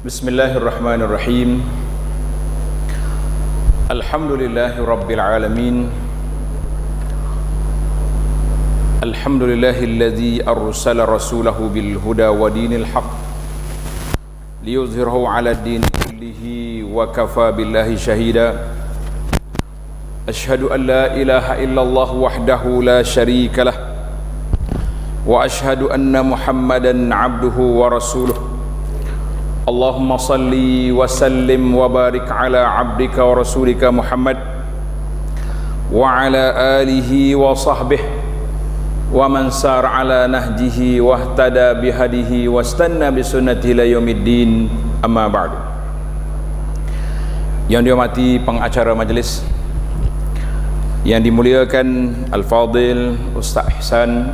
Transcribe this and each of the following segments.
Bismillahirrahmanirrahim. Alhamdulillahi Rabbil Alamin. Alhamdulillahilladzi arsala rasulahu bil huda wa dinil haq liyuzhirahu ala ad-din kullihi wa kafa billahi shahida. Ashhadu an la ilaha illallah wahdahu la sharika lah wa ashhadu anna Muhammadan abduhu wa rasuluh. Allahumma salli wa sallim wa barik ala abdika wa rasulika Muhammad wa ala alihi wa sahbihi wa man sar ala nahjihi wa ihtada bihadihi wa istanna bi sunnati ila yaumiddin, amma ba'du. Yang dihormati pengacara majlis, yang dimuliakan Al-Fadil Ustaz Ihsan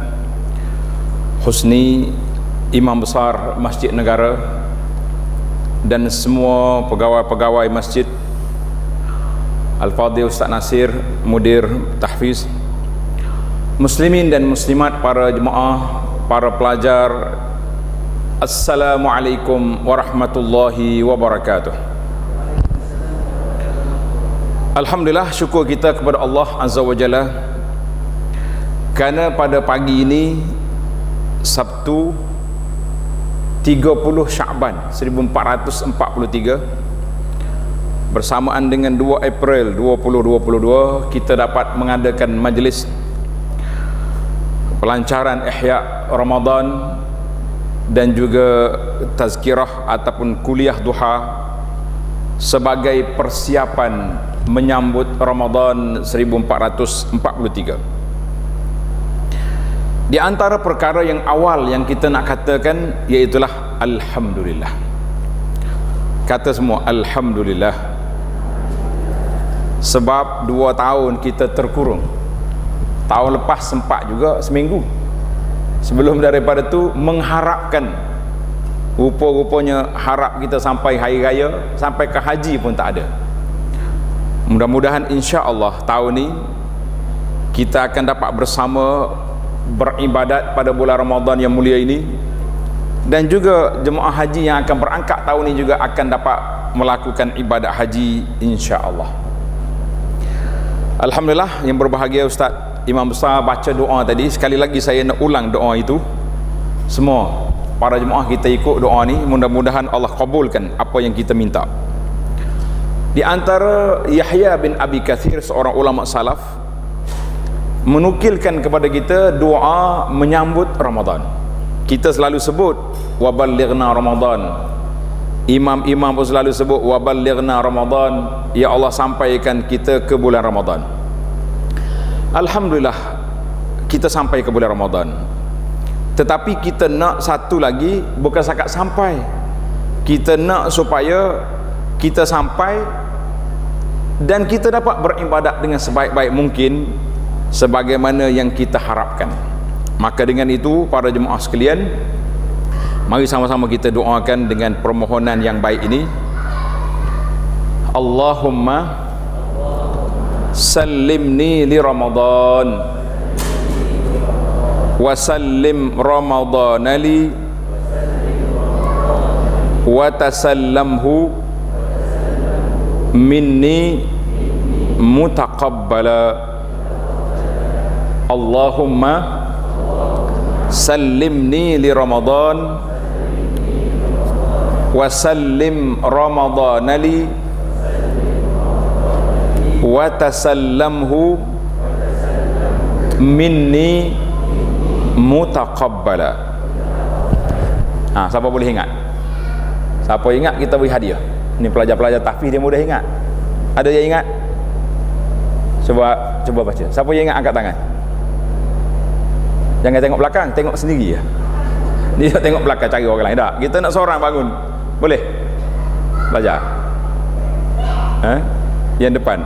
Husni, Imam Besar Masjid Negara, dan semua pegawai-pegawai masjid, Al-Fadhil Ustaz Nasir, Mudir Tahfiz, muslimin dan muslimat, para jemaah, para pelajar, Assalamualaikum warahmatullahi wabarakatuh. Alhamdulillah, syukur kita kepada Allah Azza wa Jalla kerana pada pagi ini Sabtu 30 Syaban 1443 bersamaan dengan 2 April 2022, kita dapat mengadakan majlis pelancaran Ihya Ramadan dan juga tazkirah ataupun kuliah duha sebagai persiapan menyambut Ramadan 1443. Di antara perkara yang awal yang kita nak katakan iaitulah Alhamdulillah. Kata semua Alhamdulillah. Sebab 2 tahun kita terkurung. Tahun lepas sempat juga seminggu. Sebelum daripada tu mengharapkan, rupa-rupanya harap kita sampai hari raya, sampai ke haji pun tak ada. Mudah-mudahan insya-Allah tahun ni kita akan dapat bersama beribadat pada bulan Ramadan yang mulia ini, dan juga jemaah haji yang akan berangkat tahun ini juga akan dapat melakukan ibadat haji insya-Allah. Alhamdulillah, yang berbahagia Ustaz Imam Besar baca doa tadi. Sekali lagi saya nak ulang doa itu. Semua para jemaah kita ikut doa ni, mudah-mudahan Allah kabulkan apa yang kita minta. Di antara Yahya bin Abi Kathir, seorang ulama salaf, menukilkan kepada kita doa menyambut Ramadan. Kita selalu sebut waballighna Ramadan. Imam-imam pun selalu sebut waballighna Ramadan, ya Allah sampaikan kita ke bulan Ramadan. Alhamdulillah kita sampai ke bulan Ramadan, tetapi kita nak satu lagi, bukan sakat sampai, kita nak supaya kita sampai dan kita dapat beribadat dengan sebaik-baik mungkin sebagaimana yang kita harapkan. Maka dengan itu para jemaah sekalian, mari sama-sama kita doakan dengan permohonan yang baik ini. Allahumma sallimni li Ramadan wa sallim Ramadana li wa tasallamhu minni mutaqabbala. Allahumma sallimni li Ramadan wa sallim Ramadana li wa tasallamhu minni mutaqabbala. Siapa boleh ingat? Siapa ingat kita beri hadiah. Ini pelajar-pelajar tahfiz dia mudah ingat. Ada yang ingat? Cuba baca. Siapa yang ingat angkat tangan? Jangan tengok belakang, tengok sendiri ya. Dia tengok belakang cari orang lain. Tak, kita nak seorang bangun. Boleh? Belajar. Yang depan.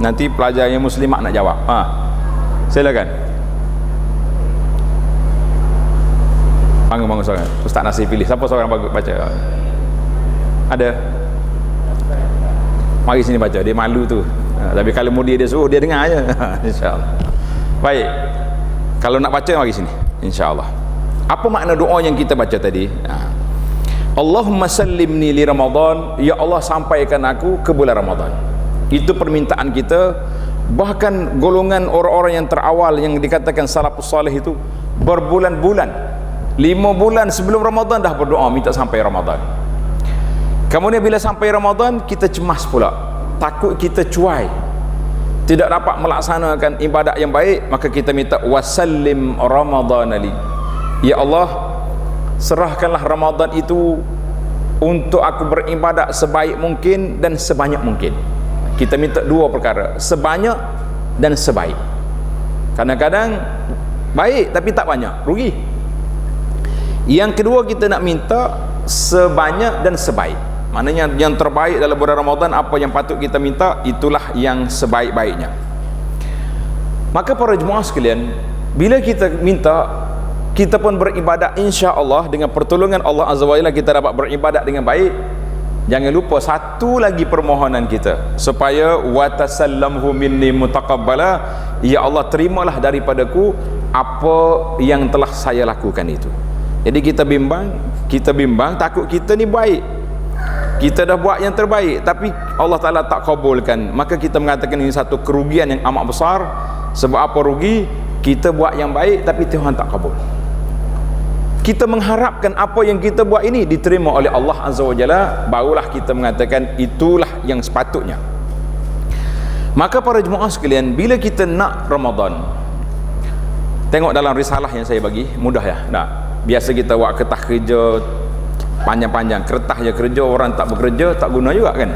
Nanti pelajar yang muslimat nak jawab. Silakan. Bangun seorang. Ustaz Nasir pilih siapa seorang baca. Ada? Mari sini baca. Dia malu tu. Tapi kalau mudir dia suruh, dia dengar aja. InsyaAllah. Baik. Kalau nak baca, mari sini, insya-Allah. Apa makna doa yang kita baca tadi? Allahumma sallimni li Ramadan, ya Allah sampaikan aku ke bulan Ramadan. Itu permintaan kita. Bahkan golongan orang-orang yang terawal yang dikatakan salafus salih itu berbulan-bulan, 5 bulan sebelum Ramadan dah berdoa minta sampai Ramadan. Kemudian bila sampai Ramadan kita cemas pula, takut kita cuai, tidak dapat melaksanakan ibadat yang baik, maka kita minta wasallim Ramadan li, ya Allah serahkanlah Ramadan itu untuk aku beribadat sebaik mungkin dan sebanyak mungkin. Kita minta dua perkara, sebanyak dan sebaik. Kadang-kadang baik tapi tak banyak, rugi. Yang kedua kita nak minta sebanyak dan sebaik. Maknanya yang terbaik dalam bulan Ramadan, apa yang patut kita minta, itulah yang sebaik-baiknya. Maka para jemaah sekalian, bila kita minta, kita pun beribadat insya-Allah dengan pertolongan Allah Azza wa Jalla, kita dapat beribadat dengan baik. Jangan lupa satu lagi permohonan kita, supaya wa tasallamhu minni mutaqabbala, ya Allah terimalah daripadaku apa yang telah saya lakukan itu. Jadi kita bimbang takut kita ni baik, kita dah buat yang terbaik tapi Allah Ta'ala tak kabulkan, maka kita mengatakan ini satu kerugian yang amat besar. Sebab apa rugi? Kita buat yang baik tapi Tuhan tak kabul. Kita mengharapkan apa yang kita buat ini diterima oleh Allah Azza wa Jalla, barulah kita mengatakan itulah yang sepatutnya. Maka para jemaah sekalian, bila kita nak Ramadan, tengok dalam risalah yang saya bagi, mudah ya. Nah, biasa kita buat kertas kerja panjang-panjang, kertas je kerja, orang tak bekerja tak guna juga kan.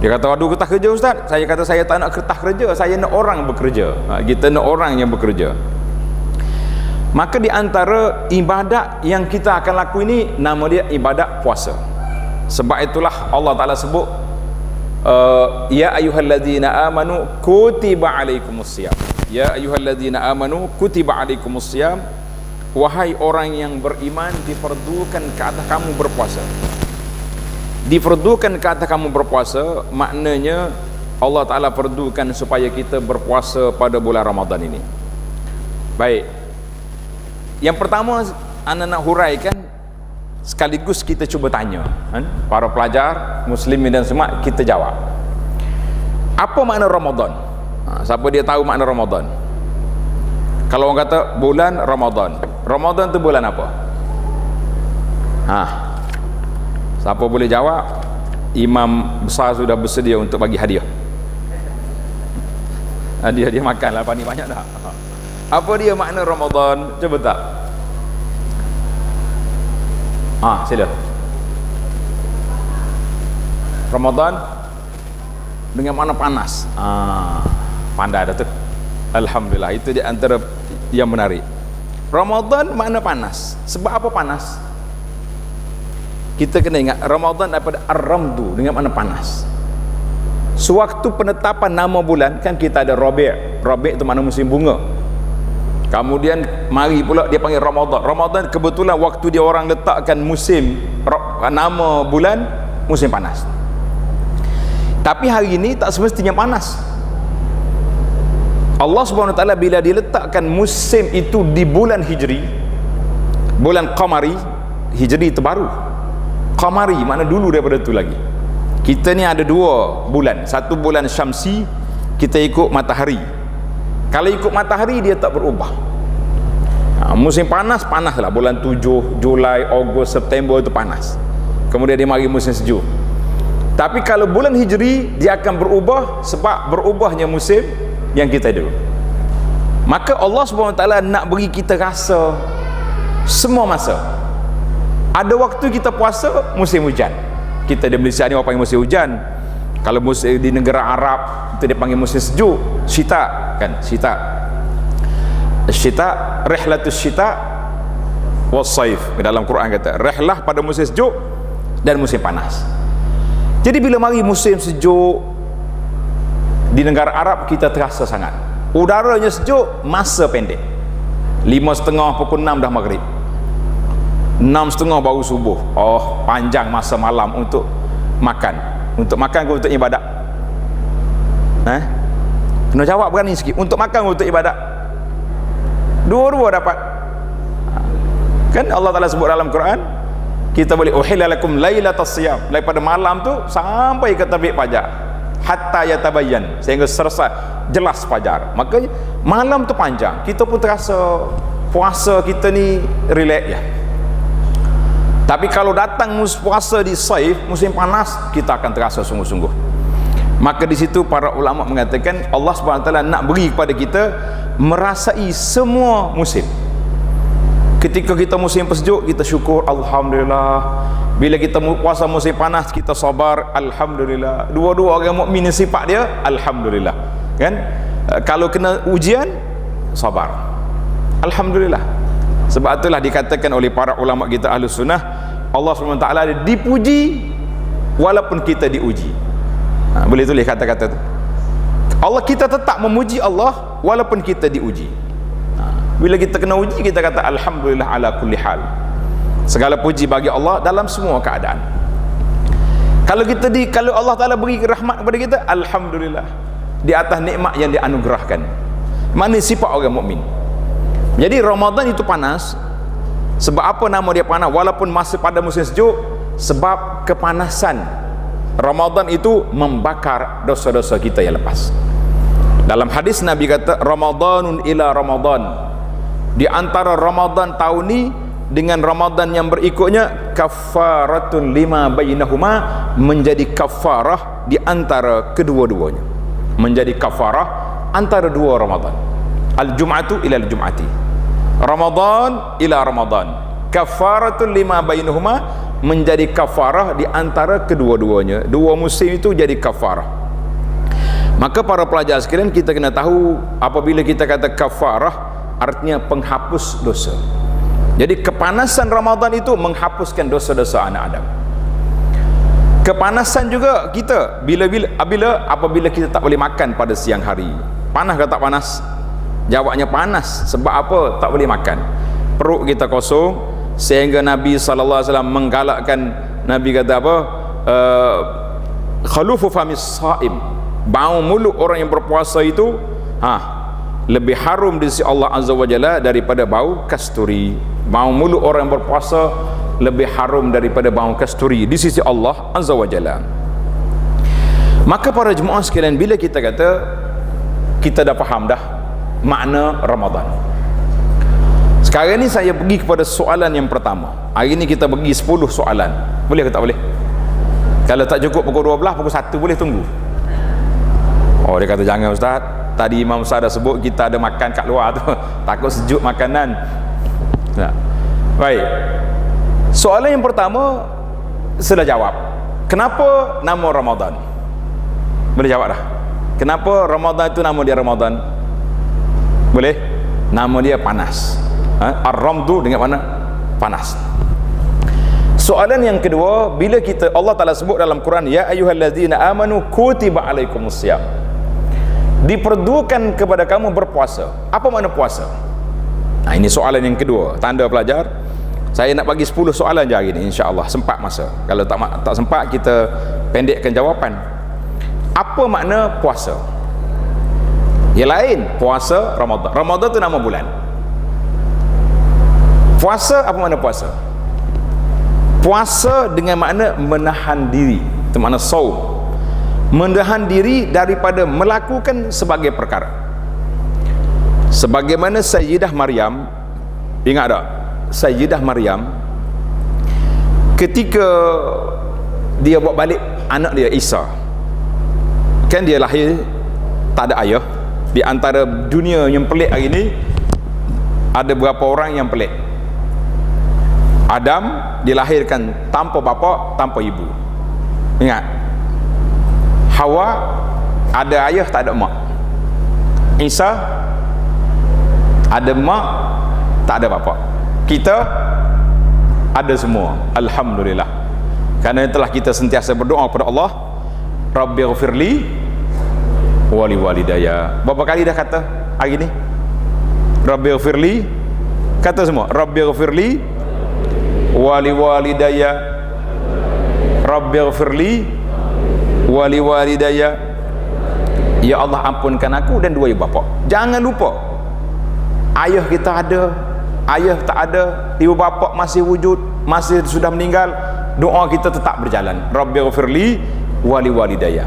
Dia kata aduh kertas kerja ustaz, saya kata saya tak nak kertas kerja, saya nak orang bekerja. Kita nak orang yang bekerja. Maka di antara ibadat yang kita akan laku ini, nama dia ibadat puasa. Sebab itulah Allah Ta'ala sebut ya ayyuhalladzina amanu kutiba alaikumusiyam, ya ayyuhalladzina amanu kutiba alaikumusiyam, wahai orang yang beriman difardukan ke atas kamu berpuasa. Difardukan ke atas kamu berpuasa maknanya Allah Ta'ala fardukan supaya kita berpuasa pada bulan Ramadan ini. Baik, yang pertama anda nak huraikan, sekaligus kita cuba tanya para pelajar muslimin dan semua, kita jawab apa makna Ramadan. Siapa dia tahu makna Ramadan? Kalau orang kata bulan Ramadan, Ramadan tu bulan apa? Siapa boleh jawab? Imam besar sudah bersedia untuk bagi hadiah. Hadiah dia makan lah, ni banyak dah. Apa dia makna Ramadan? Cuba tak? Sila. Ramadan dengan makna panas. Pandai dah tu. Alhamdulillah, itu di antara yang menarik. Ramadan makna panas. Sebab apa panas? Kita kena ingat Ramadan daripada ar-ramdu, dengan makna panas. Sewaktu penetapan nama bulan kan kita ada Rabi'. Rabi' itu makna musim bunga. Kemudian mari pula dia panggil Ramadan. Ramadan kebetulan waktu dia orang letakkan musim nama bulan, musim panas. Tapi hari ini tak semestinya panas. Allah Subhanahu Wa Taala bila diletakkan musim itu di bulan Hijri, bulan Qamari, Hijri itu baru. Qamari makna dulu daripada itu lagi. Kita ni ada dua bulan, satu bulan Syamsi, kita ikut matahari. Kalau ikut matahari dia tak berubah. Musim panas, panaslah bulan 7, Julai, Ogos, September itu panas. Kemudian dia mari musim sejuk. Tapi kalau bulan Hijri dia akan berubah sebab berubahnya musim yang kita dulu. Maka Allah SWT nak beri kita rasa semua masa. Ada waktu kita puasa musim hujan. Kita di Malaysia ni orang panggil musim hujan. Kalau musim di negara Arab itu dia panggil musim sejuk, syita kan, syita. Syita, rihlatus syita was saif. Dalam Quran kata, rihlah pada musim sejuk dan musim panas. Jadi bila mari musim sejuk di negara Arab, kita terasa sangat. Udaranya sejuk, masa pendek. 5:30 pukul 6 dah maghrib. 6:30 baru subuh. Oh, panjang masa malam untuk makan. Untuk makan ke untuk ibadat? Kena jawab berani sikit. Untuk makan ke untuk ibadat? Dua-dua dapat. Kan Allah Ta'ala sebut dalam Quran, kita boleh uhillalakum lailatas siyam, daripada malam tu sampai ke terbit fajar, hatta yatabayyan, sehingga selesai jelas fajar. Maka malam tu panjang, kita pun terasa puasa kita ni relax ya. Tapi kalau datang puasa di saif, musim panas, kita akan terasa sungguh-sungguh. Maka di situ para ulama mengatakan Allah SWT nak beri kepada kita merasai semua musim. Ketika kita musim sejuk, kita syukur alhamdulillah. Bila kita puasa musim panas, kita sabar alhamdulillah. Dua-dua orang mukmin sifat dia alhamdulillah. Kan? Kalau kena ujian, sabar alhamdulillah. Sebab itulah dikatakan oleh para ulama kita Ahlus Sunnah, Allah SWT dipuji walaupun kita diuji. Boleh tulis kata-kata tu. Allah, kita tetap memuji Allah walaupun kita diuji. Bila kita kena uji, kita kata alhamdulillah ala kulli hal. Segala puji bagi Allah dalam semua keadaan. Kalau Allah Taala beri rahmat kepada kita, alhamdulillah di atas nikmat yang dianugerahkan. Mana sifat orang mukmin. Jadi Ramadan itu panas. Sebab apa nama dia panas? Walaupun masih pada musim sejuk, sebab kepanasan Ramadan itu membakar dosa-dosa kita yang lepas. Dalam hadis Nabi kata, Ramadanun ila Ramadan, di antara Ramadan tahun ni dengan Ramadan yang berikutnya, kafaratun lima bainahuma, menjadi kafarah di antara kedua-duanya. Menjadi kafarah antara dua Ramadan. Al-Jum'atu ila al-Jum'ati, Ramadan ila Ramadan, kafaratun lima bainahuma, menjadi kafarah di antara kedua-duanya. Dua musim itu jadi kafarah. Maka para pelajar sekalian, kita kena tahu apabila kita kata kafarah, artinya penghapus dosa. Jadi kepanasan Ramadan itu menghapuskan dosa-dosa anak Adam. Kepanasan juga kita apabila kita tak boleh makan pada siang hari. Panas ke tak panas? Jawabnya panas. Sebab apa tak boleh makan? Perut kita kosong, sehingga Nabi SAW menggalakkan, Nabi kata apa? Khalufu famis saim, bau mulut orang yang berpuasa itu lebih harum di sisi Allah Azza wa Jalla daripada bau kasturi. Bau mulut orang yang berpuasa lebih harum daripada bau kasturi di sisi Allah Azza wa Jalla. Maka para jemaah sekalian, bila kita kata kita dah faham dah makna Ramadan, sekarang ni saya pergi kepada soalan yang pertama. Hari ni kita bagi 10 soalan. Boleh ke tak boleh? Kalau tak cukup pukul 12, pukul 1 boleh tunggu. Oh, dia kata jangan Ustaz, tadi Imam Ustaz dah sebut kita ada makan kat luar tu, takut sejuk makanan. Baik, soalan yang pertama sudah jawab. Kenapa nama Ramadan? Boleh jawab dah. Kenapa Ramadan itu nama dia Ramadan? Boleh? Nama dia panas. Ar-Ramdu dengan mana? Panas. Soalan yang kedua, bila kita, Allah Ta'ala sebut dalam Quran, ya ayyuhallazina amanu kutiba alaikumusiyam, diperdukan kepada kamu berpuasa. Apa makna puasa? Ini soalan yang kedua. Tanda pelajar, saya nak bagi 10 soalan je hari ni, insya-Allah sempat masa. Kalau tak sempat, kita pendekkan jawapan. Apa makna puasa? Yang lain, puasa Ramadan. Ramadan tu nama bulan. Puasa, apa makna puasa? Puasa dengan makna menahan diri, itu makna saum. Menahan diri daripada melakukan sebagai perkara. Sebagaimana Sayyidah Maryam, ingat tak? Sayyidah Maryam ketika dia bawa balik anak dia Isa, kan dia lahir tak ada ayah. Di antara dunia yang pelik hari ni, ada berapa orang yang pelik. Adam dilahirkan tanpa bapa, tanpa ibu. Ingat, Hawa ada ayah tak ada mak. Isa ada mak tak ada bapa. Kita ada semua, alhamdulillah. Karena itulah kita sentiasa berdoa kepada Allah, Rabbighfirli wali walidayya. Berapa kali dah kata hari ni? Rabbighfirli, kata semua, Rabbighfirli wali walidayya, Rabbighfirli wali walidayya. Ya Allah, ampunkan aku dan dua ibu bapa. Jangan lupa, ayah kita ada, ayah tak ada, ibu bapa masih wujud, masih sudah meninggal, doa kita tetap berjalan. Rabbighfirli wali walidayya.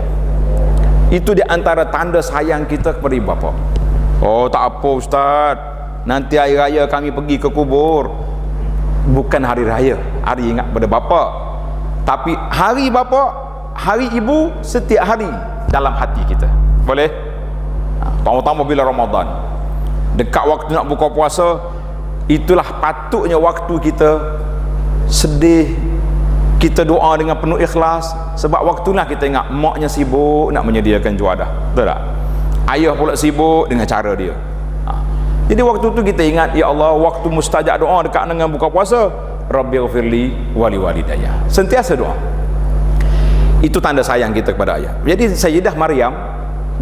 Itu di antara tanda sayang kita kepada ibu bapa. Oh, tak apa ustaz, nanti hari raya kami pergi ke kubur. Bukan hari raya, hari ingat pada bapa. Tapi hari bapa, hari ibu setiap hari dalam hati kita. Boleh? Terutama bila Ramadan, dekat waktu nak buka puasa, itulah patutnya waktu kita sedih, kita doa dengan penuh ikhlas. Sebab waktulah kita ingat maknya sibuk nak menyediakan juadah, betul tak? Ayah pula sibuk dengan cara dia. Jadi waktu tu kita ingat, ya Allah, waktu mustajab doa dekat dengan buka puasa, Rabbighfirli wali walidayya. Sentiasa doa. Itu tanda sayang kita kepada ayah. Jadi Sayyidah Maryam,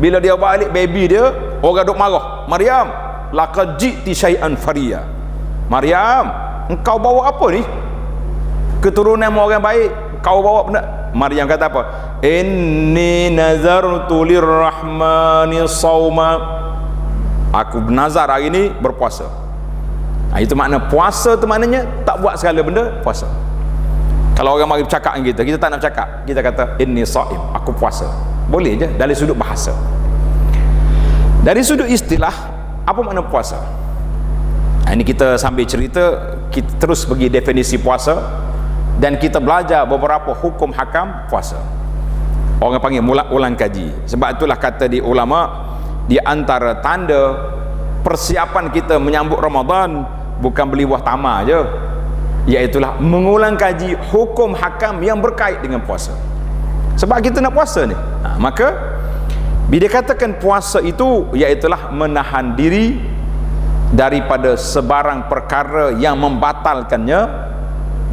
bila dia balik baby dia, orang duk marah, Maryam, laqad ji'ti syai'an fariya. Maryam, engkau bawa apa ni? Keturunan orang baik, kau bawa benda. Maryam kata apa? Inni nazartu lirrahmani sawma. Aku bernazar hari ini berpuasa. Itu makna puasa tu, maknanya tak buat segala benda, puasa. Kalau orang mari bercakap dengan kita tak nak bercakap, kita kata inni shaim, aku puasa. Boleh je dari sudut bahasa. Dari sudut istilah, apa makna puasa? Ini kita sambil cerita, kita terus pergi definisi puasa, dan kita belajar beberapa hukum hakam puasa. Orang panggil ulang kaji. Sebab itulah kata di ulama, di antara tanda persiapan kita menyambut Ramadan bukan beli buah tamar je, iaitulah mengulang kaji hukum hakam yang berkait dengan puasa. Sebab kita nak puasa ni, maka bila katakan puasa itu, iaitulah menahan diri daripada sebarang perkara yang membatalkannya,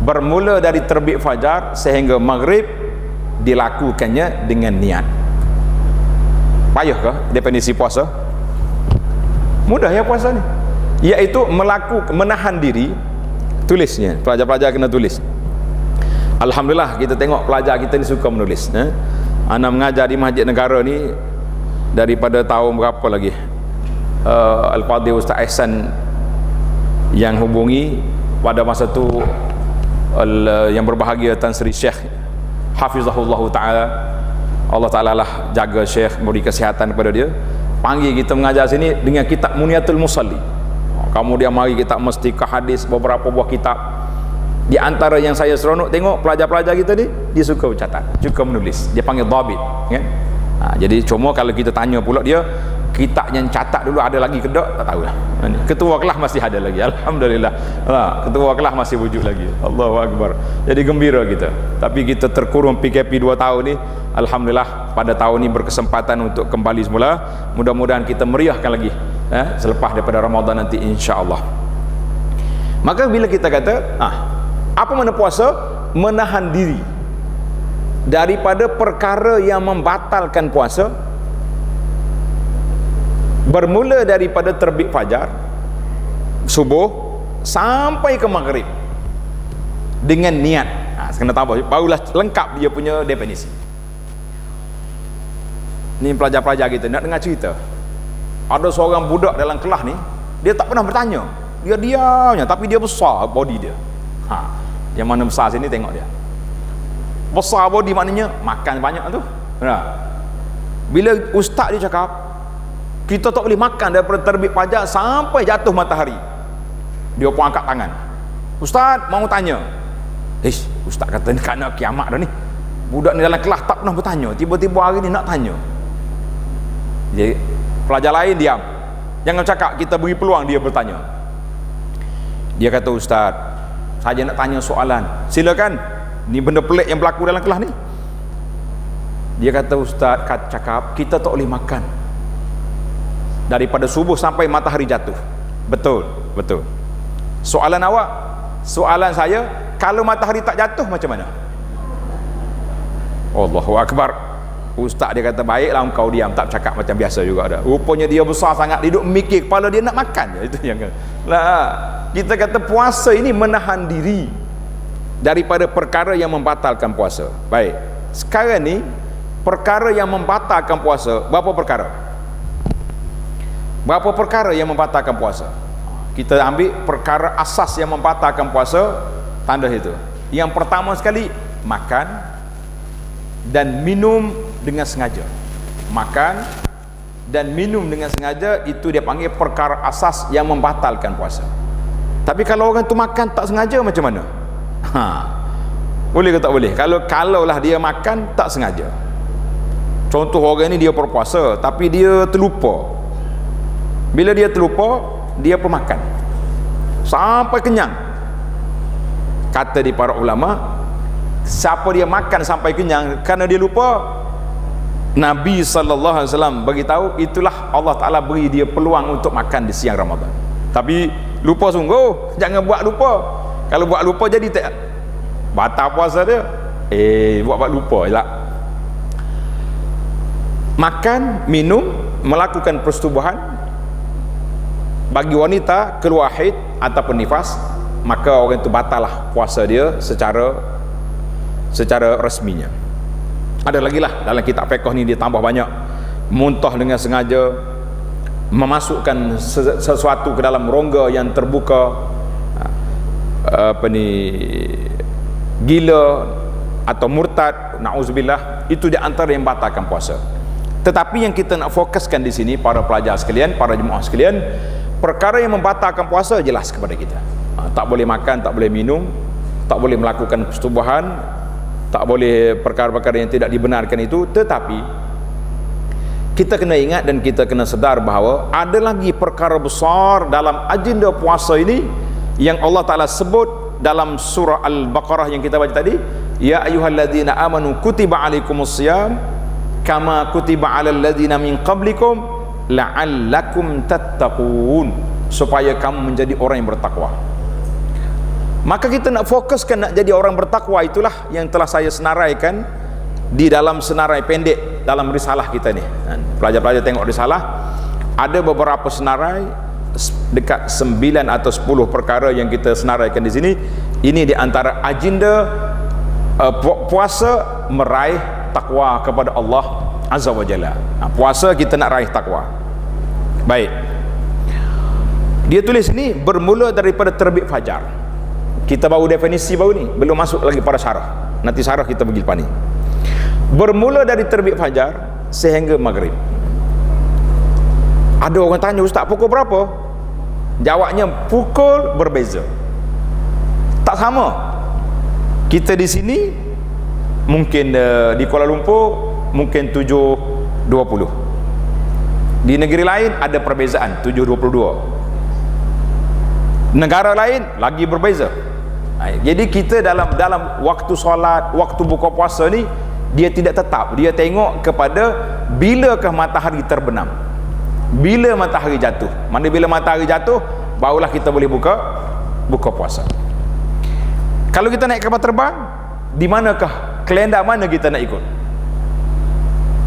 bermula dari terbit fajar sehingga maghrib, dilakukannya dengan niat. Payah ke definisi puasa? Mudah ya puasa ni, iaitu menahan diri. Tulisnya, pelajar-pelajar kena tulis. Alhamdulillah kita tengok pelajar kita ni suka menulis. Ana mengajar di Masjid Negara ni daripada tahun berapa lagi, Al-Fadhil Ustaz Ihsan yang hubungi pada masa tu yang berbahagia Tan Sri Syekh Hafizahullah Ta'ala, Allah Ta'ala lah jaga Syekh, beri kesihatan kepada dia, panggil kita mengajar sini dengan kitab Muniyatul Musalli. Kemudian mari kita mesti ke hadis, beberapa buah kitab. Di antara yang saya seronok tengok pelajar-pelajar kita ni, dia suka bercatat, suka menulis, dia panggil dhabit kan? Jadi cuma kalau kita tanya pula dia, kitab yang catat dulu ada lagi ke tak? Tak tahulah. Ketua kelas masih ada lagi, alhamdulillah. Ketua kelas masih wujud lagi, Allahu Akbar. Jadi gembira kita. Tapi kita terkurung PKP 2 tahun ni, alhamdulillah pada tahun ni berkesempatan untuk kembali semula. Mudah-mudahan kita meriahkan lagi selepas daripada Ramadan nanti, insya-Allah. Maka bila kita kata apa makna puasa? Menahan diri daripada perkara yang membatalkan puasa, bermula daripada terbit fajar subuh sampai ke maghrib dengan niat. Kena tahu, barulah lengkap dia punya definisi. Ni pelajar-pelajar kita nak dengar cerita. Ada seorang budak dalam kelas ni, dia tak pernah bertanya, dia diamnya, tapi dia besar body dia. Yang mana besar sini tengok dia. Besar body maknanya makan banyak tu. Bila ustaz dia cakap, kita tak boleh makan daripada terbit fajar sampai jatuh matahari, dia pun angkat tangan. Ustaz mau tanya. Ustaz kata ni kan nak kiamat dah ni. Budak ni dalam kelas tak pernah bertanya, tiba-tiba hari ni nak tanya. Jadi pelajar lain diam, jangan cakap, kita beri peluang dia bertanya. Dia kata, Ustaz, saya nak tanya soalan. Silakan, ni benda pelik yang berlaku dalam kelas ni. Dia kata, Ustaz cakap kita tak boleh makan daripada subuh sampai matahari jatuh. Betul, betul. Soalan awak, soalan saya, kalau matahari tak jatuh macam mana? Allahu Akbar. Ustaz dia kata, baiklah engkau diam, tak cakap macam biasa juga dah. Rupanya dia besar sangat, dia duduk mikir, kepala dia nak makan. Itu yang kita kata puasa ini menahan diri daripada perkara yang membatalkan puasa. Baik, sekarang ni perkara yang membatalkan puasa, berapa perkara? Berapa perkara yang membatalkan puasa? Kita ambil perkara asas yang membatalkan puasa. tanda itu. Yang pertama sekali, makan dan minum dengan sengaja. Makan dan minum dengan sengaja, itu dia panggil perkara asas yang membatalkan puasa. Tapi kalau orang tu makan tak sengaja, macam mana? Boleh ke tak boleh? Kalaulah dia makan tak sengaja, contoh orang ni dia berpuasa tapi dia terlupa. Bila dia terlupa, dia pemakan sampai kenyang. Kata di para ulama, siapa dia makan sampai kenyang kerana dia lupa, Nabi SAW beritahu, itulah Allah Ta'ala beri dia peluang untuk makan di siang Ramadan. Tapi lupa sungguh, jangan buat lupa. Kalau buat lupa jadi tak batal puasa dia. Buat lupa je lah. Makan, minum, melakukan persetubuhan bagi wanita keluar haid ataupun nifas, maka orang itu batal lah puasa dia secara resminya. Ada lagi lah dalam kitab fiqh ni, dia tambah banyak. Muntah dengan sengaja, memasukkan sesuatu ke dalam rongga yang terbuka, gila atau murtad, na'udzubillah, itu di antara yang batalkan puasa. Tetapi yang kita nak fokuskan di sini, para pelajar sekalian, para jemaah sekalian, perkara yang membatalkan puasa jelas kepada kita. Tak boleh makan, tak boleh minum, tak boleh melakukan persetubuhan, tak boleh perkara-perkara yang tidak dibenarkan itu. Tetapi kita kena ingat dan kita kena sedar bahawa ada lagi perkara besar dalam agenda puasa ini yang Allah Ta'ala sebut dalam surah Al-Baqarah yang kita baca tadi. Ya ayyuhalladzina amanu kutiba alaikumusiyam kama kutiba alal ladzina min qablikum la'allakum tattaqun, supaya kamu menjadi orang yang bertakwa. Maka kita nak fokuskan nak jadi orang bertakwa, itulah yang telah saya senaraikan di dalam senarai pendek dalam risalah kita ni. Pelajar-pelajar tengok risalah, ada beberapa senarai dekat 9 atau 10 perkara yang kita senaraikan di sini. Ini di antara agenda puasa meraih takwa kepada Allah Azza wa Jalla. Puasa kita nak raih takwa. Baik, dia tulis ni bermula daripada terbit fajar. Kita baru definisi baru ni, belum masuk lagi pada syarah. Nanti syarah kita pergi lepas ni. Bermula dari terbit fajar sehingga maghrib. Ada orang tanya, Ustaz, pukul berapa? Jawabnya pukul berbeza, tak sama. Kita di sini mungkin di Kuala Lumpur mungkin 7.20, di negeri lain ada perbezaan 7.22, negara lain lagi berbeza. Jadi kita dalam waktu solat, waktu buka puasa ni, dia tidak tetap. Dia tengok kepada bilakah matahari terbenam, bila matahari jatuh. Mana bila matahari jatuh, barulah kita boleh buka puasa. Kalau kita naik kapal terbang, di manakah kalender mana kita nak ikut?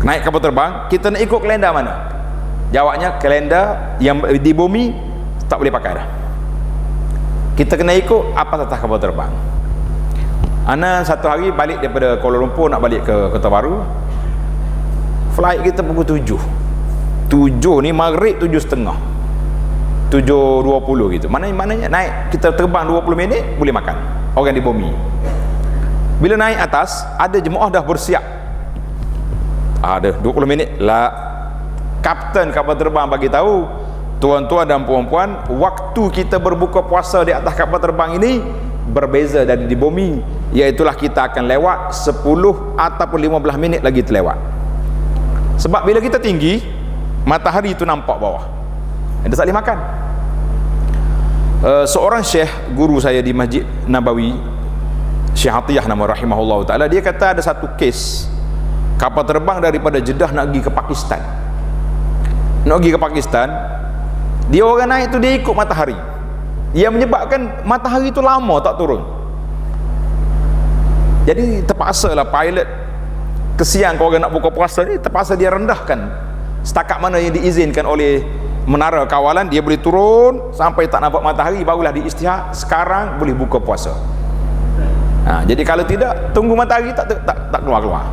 Naik kapal terbang, kita nak ikut kalender mana? Jawabnya kalender yang di bumi tak boleh pakai dah. Kita kena ikut apa atas kapal terbang. Ana satu hari balik daripada Kuala Lumpur nak balik ke Kota Baru, flight kita pukul 7 ni, maghrib 7.30, 7.20 gitu. Maknanya naik, kita terbang 20 minit boleh makan orang di bumi. Bila naik atas, ada jemaah dah bersiap, ada 20 minit lah. Kapten kapal terbang bagi tahu, tuan-tuan dan puan-puan, waktu kita berbuka puasa di atas kapal terbang ini berbeza dari di bumi, iaitulah kita akan lewat 10 ataupun 15 minit lagi terlewat. Sebab bila kita tinggi, matahari itu nampak bawah, kita tak boleh makan. Seorang syekh, guru saya di Masjid Nabawi, Syekh Atiyah nama rahimahullah ta'ala, dia kata ada satu kes kapal terbang daripada Jeddah nak pergi ke Pakistan. Dia orang naik tu, dia ikut matahari, yang menyebabkan matahari tu lama tak turun. Jadi terpaksa lah pilot, kesian kalau orang nak buka puasa ni, terpaksa dia rendahkan setakat mana yang diizinkan oleh menara kawalan. Dia boleh turun sampai tak nampak matahari, barulah diistihad, sekarang boleh buka puasa. Jadi kalau tidak, tunggu matahari tak keluar-keluar.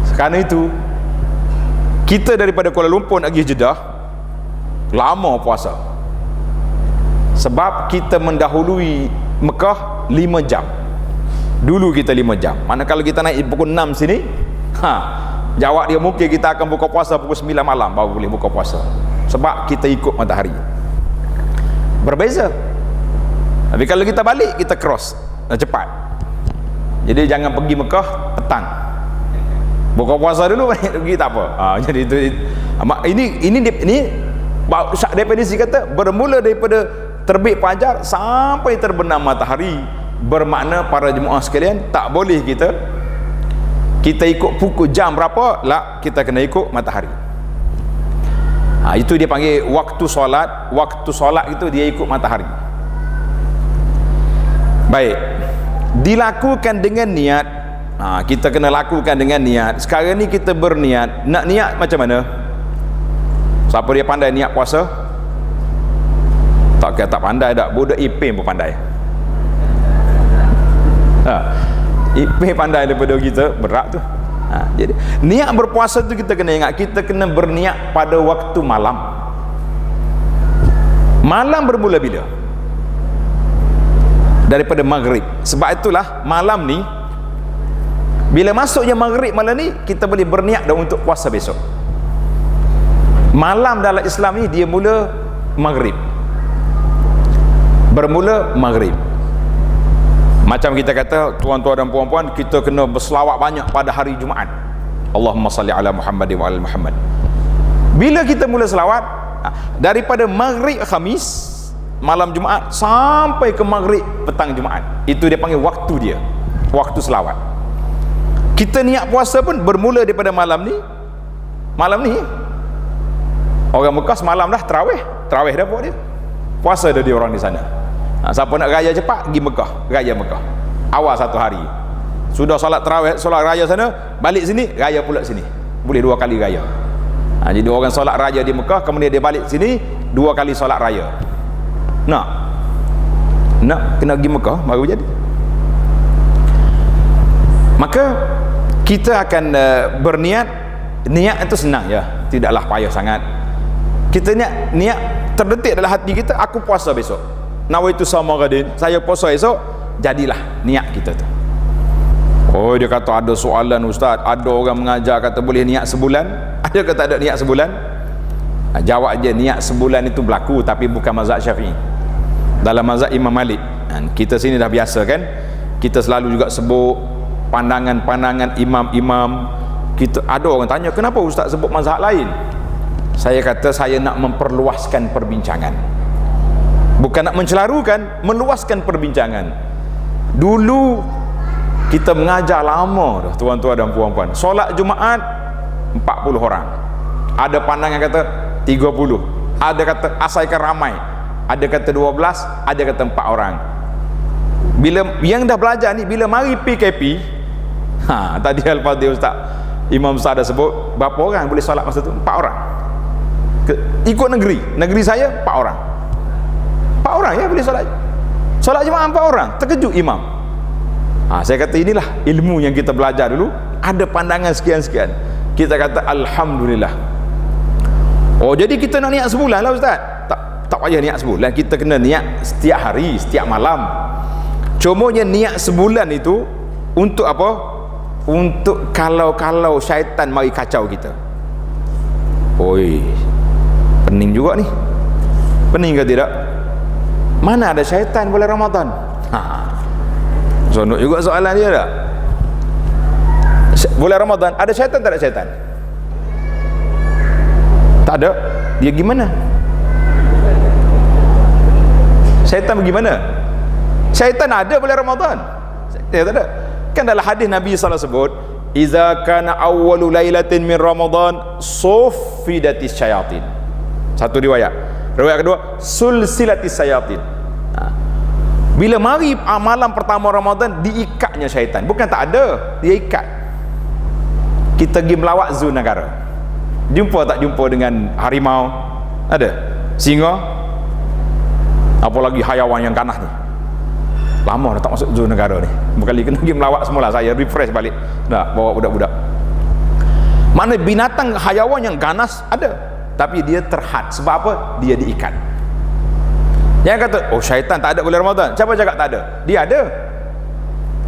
Sekarang itu kita daripada Kuala Lumpur nak pergi Jeddah, lama puasa, sebab kita mendahului Mekah 5 jam. Dulu kita 5 jam. Mana kalau kita naik pukul 6 sini, jawab dia mungkin kita akan buka puasa pukul 9 malam baru boleh buka puasa. Sebab kita ikut matahari. Berbeza. Tapi kalau kita balik, kita cross cepat. Jadi jangan pergi Mekah petang. Buka puasa dulu pergi tak apa. Jadi itu ini definisi kata bermula daripada terbit fajar sampai terbenam matahari, bermakna para jemaah sekalian tak boleh kita ikut pukul jam berapa lah, kita kena ikut matahari. Itu dia panggil waktu solat. Waktu solat itu dia ikut matahari. Baik, dilakukan dengan niat. Kita kena lakukan dengan niat. Sekarang ni kita berniat. Nak niat macam mana? Siapa dia pandai niat puasa? Tak pandai tak? Budak Ipin pun pandai. Ipin pandai daripada kita, berat tu. Jadi niat berpuasa tu kita kena ingat, kita kena berniat pada waktu malam. Malam bermula bila? Daripada maghrib. Sebab itulah malam ni, bila masuknya maghrib malam ni, kita boleh berniat dah untuk puasa besok. Malam dalam Islam ni dia mula maghrib, bermula maghrib. Macam kita kata, tuan-tuan dan puan-puan, kita kena berselawat banyak pada hari Jumaat. Allahumma salli ala Muhammad wa ala Muhammad. Bila kita mula selawat, daripada maghrib Khamis malam Jumaat sampai ke maghrib petang Jumaat, itu dia panggil waktu dia, waktu selawat. Kita niat puasa pun bermula daripada malam ni. Malam ni orang Mekah semalam dah terawih dah buat dia, puasa dah dia orang di sana. Siapa nak raya cepat pergi Mekah, raya Mekah awal satu hari, sudah solat terawih, solat raya sana, balik sini raya pula sini, boleh 2 kali raya. Jadi orang solat raya di Mekah, kemudian dia balik sini 2 kali solat raya. Nak kena pergi Mekah baru jadi. Maka kita akan berniat. Niat itu senang ya, tidaklah payah sangat. Kita niat terdetik dalam hati kita, aku puasa besok, nawaitu sama gadin, saya puasa esok, jadilah niat kita tu. Oh, dia kata ada soalan ustaz, ada orang mengajar kata boleh niat sebulan, ada ke tak ada niat sebulan? Jawab je, niat sebulan itu berlaku, tapi bukan mazhab Syafi'i. Dalam mazhab Imam Malik. Kita sini dah biasa kan, kita selalu juga sebut pandangan-pandangan imam-imam. Kita ada orang tanya, kenapa ustaz sebut mazhab lain? Saya kata saya nak memperluaskan perbincangan, bukan nak mencelarukan, meluaskan perbincangan. Dulu kita mengajar lama dah tuan-tuan dan puan-puan, solat Jumaat 40 orang, ada pandangan kata 30, ada kata asalkan ramai, ada kata 12, ada kata 4 orang. Bila yang dah belajar ni, bila mari PKP, tadi Al-Fadhil Ustaz Imam Ustaz dah sebut berapa orang boleh solat masa tu? 4 orang. Ikut negeri saya 4 orang. 4 orang ya boleh solat Jumaat 4 orang. Terkejut imam. Saya kata inilah ilmu yang kita belajar dulu, ada pandangan sekian-sekian. Kita kata alhamdulillah. Oh, jadi kita nak niat sebulan lah ustaz? Tak payah niat sebulan, kita kena niat setiap hari, setiap malam. Cumanya niat sebulan itu untuk apa? Untuk kalau syaitan mari kacau kita. Oi, pening juga ni. Pening ke tidak? Mana ada syaitan bulan Ramadan? Sonok juga soalan dia tak? Bulan Ramadan ada syaitan tak ada syaitan? Tak ada. Dia gimana? Syaitan bagaimana? Syaitan ada bulan Ramadan? Ya, tak ada. Kan dalam hadis Nabi SAW sebut, iza kana awwalu lailatin min Ramadan suffidatis syayatin. Satu riwayat. Riwayat kedua, sulsilatis syayatin. Bila mari malam pertama Ramadan, diikatnya syaitan. Bukan tak ada, dia ikat. Kita pergi melawat zoo negara, jumpa tak jumpa dengan harimau? Ada? Singa? Apalagi hayawan yang ganas ni. Lama dah tak masuk zoo negara ni. Berkali kena pergi melawat semula, saya refresh balik. Dah bawa budak-budak. Mana binatang hayawan yang ganas ada, tapi dia terhad. Sebab apa? Dia diikat. Jangan kata, oh syaitan tak ada bulan Ramadan. Siapa cakap tak ada? Dia ada.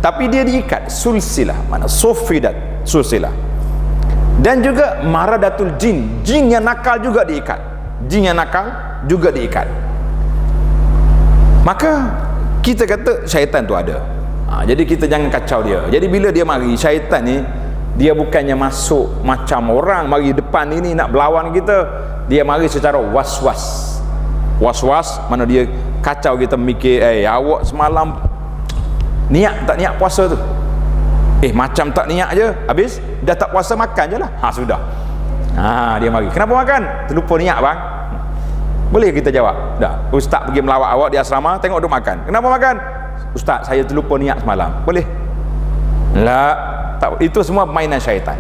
Tapi dia diikat. Sulsilah. Mana? Sufidat. Sulsilah. Dan juga maradatul jin. Jin yang nakal juga diikat. Jin yang nakal juga diikat. Maka kita kata syaitan tu ada. Jadi kita jangan kacau dia. Jadi bila dia mari, syaitan ni dia bukannya masuk macam orang mari depan ini nak berlawan kita. Dia mari secara was-was. Was-was, mana dia kacau kita mikir, awak semalam niat tak niat puasa tu? Macam tak niat je, habis dah tak puasa, makan je lah. Sudah. Dia mari, kenapa makan? Terlupa niat bang. Boleh kita jawab? Dah, ustaz pergi melawat awak di asrama, tengok duk makan. Kenapa makan? Ustaz, saya terlupa niat semalam. Boleh? Tak, itu semua mainan syaitan.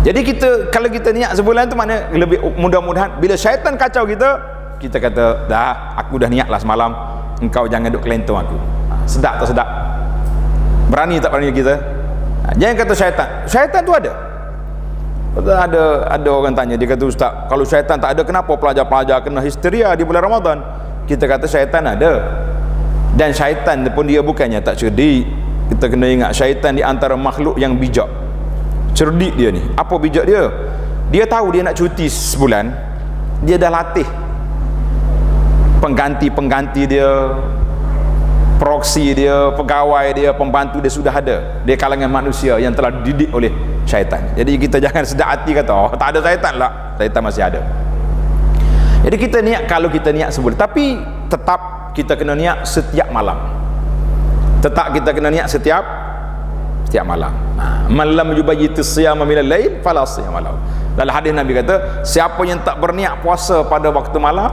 Jadi kita, kalau kita niat sebulan tu mana lebih mudah-mudahan bila syaitan kacau kita kata, dah, aku dah niat lah semalam, engkau jangan duk kelentong aku. Sedap tak sedap? Berani tak berani kita? Jangan kata syaitan tu ada. Ada orang tanya, dia kata, ustaz, kalau syaitan tak ada, kenapa pelajar-pelajar kena histeria di bulan Ramadan? Kita kata syaitan ada. Dan syaitan pun dia bukannya tak cerdik. Kita kena ingat, syaitan di antara makhluk yang bijak. Cerdik dia ni. Apa bijak dia? Dia tahu dia nak cuti sebulan, dia dah latih pengganti dia, proksi dia, pegawai dia, pembantu dia sudah ada. Dia kalangan manusia yang telah dididik oleh syaitan. Jadi kita jangan sedap hati kata, oh tak ada syaitan lah. Syaitan masih ada. Jadi kita niat, kalau kita niat sebulan, tapi tetap kita kena niat setiap malam. Tetap kita kena niat setiap malam. Malam yubayyit as-siyama minal lail fala siyama lahu. Dalam hadis Nabi kata, siapa yang tak berniat puasa pada waktu malam,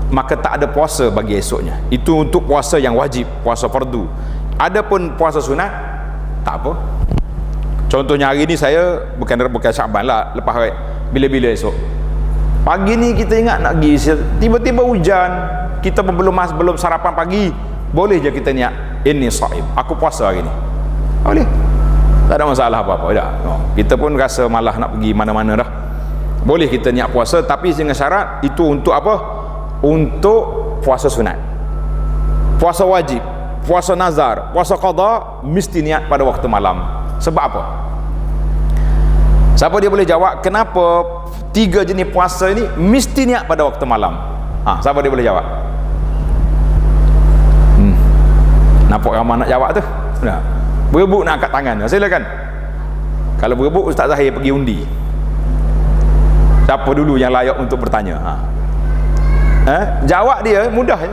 maka tak ada puasa bagi esoknya. Itu untuk puasa yang wajib, puasa fardu. Adapun puasa sunat, tak apa. Contohnya hari ni saya bukan Syaban lah, lepas hari bila-bila esok. Pagi ni kita ingat nak pergi, tiba-tiba hujan, kita belum sarapan pagi, boleh je kita niat, ini shaim, aku puasa hari ni. Boleh. Tak ada masalah apa-apa dah. Kita pun rasa malah nak pergi mana-mana dah. Boleh kita niat puasa, tapi dengan syarat itu untuk apa? Untuk puasa sunat, puasa wajib, puasa nazar, puasa qada, mesti niat pada waktu malam. Sebab apa? Siapa dia boleh jawab kenapa 3 jenis puasa ini mesti niat pada waktu malam? Siapa dia boleh jawab? Nampak ramai nak jawab tu? Nah, berebut nak angkat tangan. Silakan. Kalau berebut, Ustaz Zahir pergi undi. Siapa dulu yang layak untuk bertanya? Jawab dia mudah je.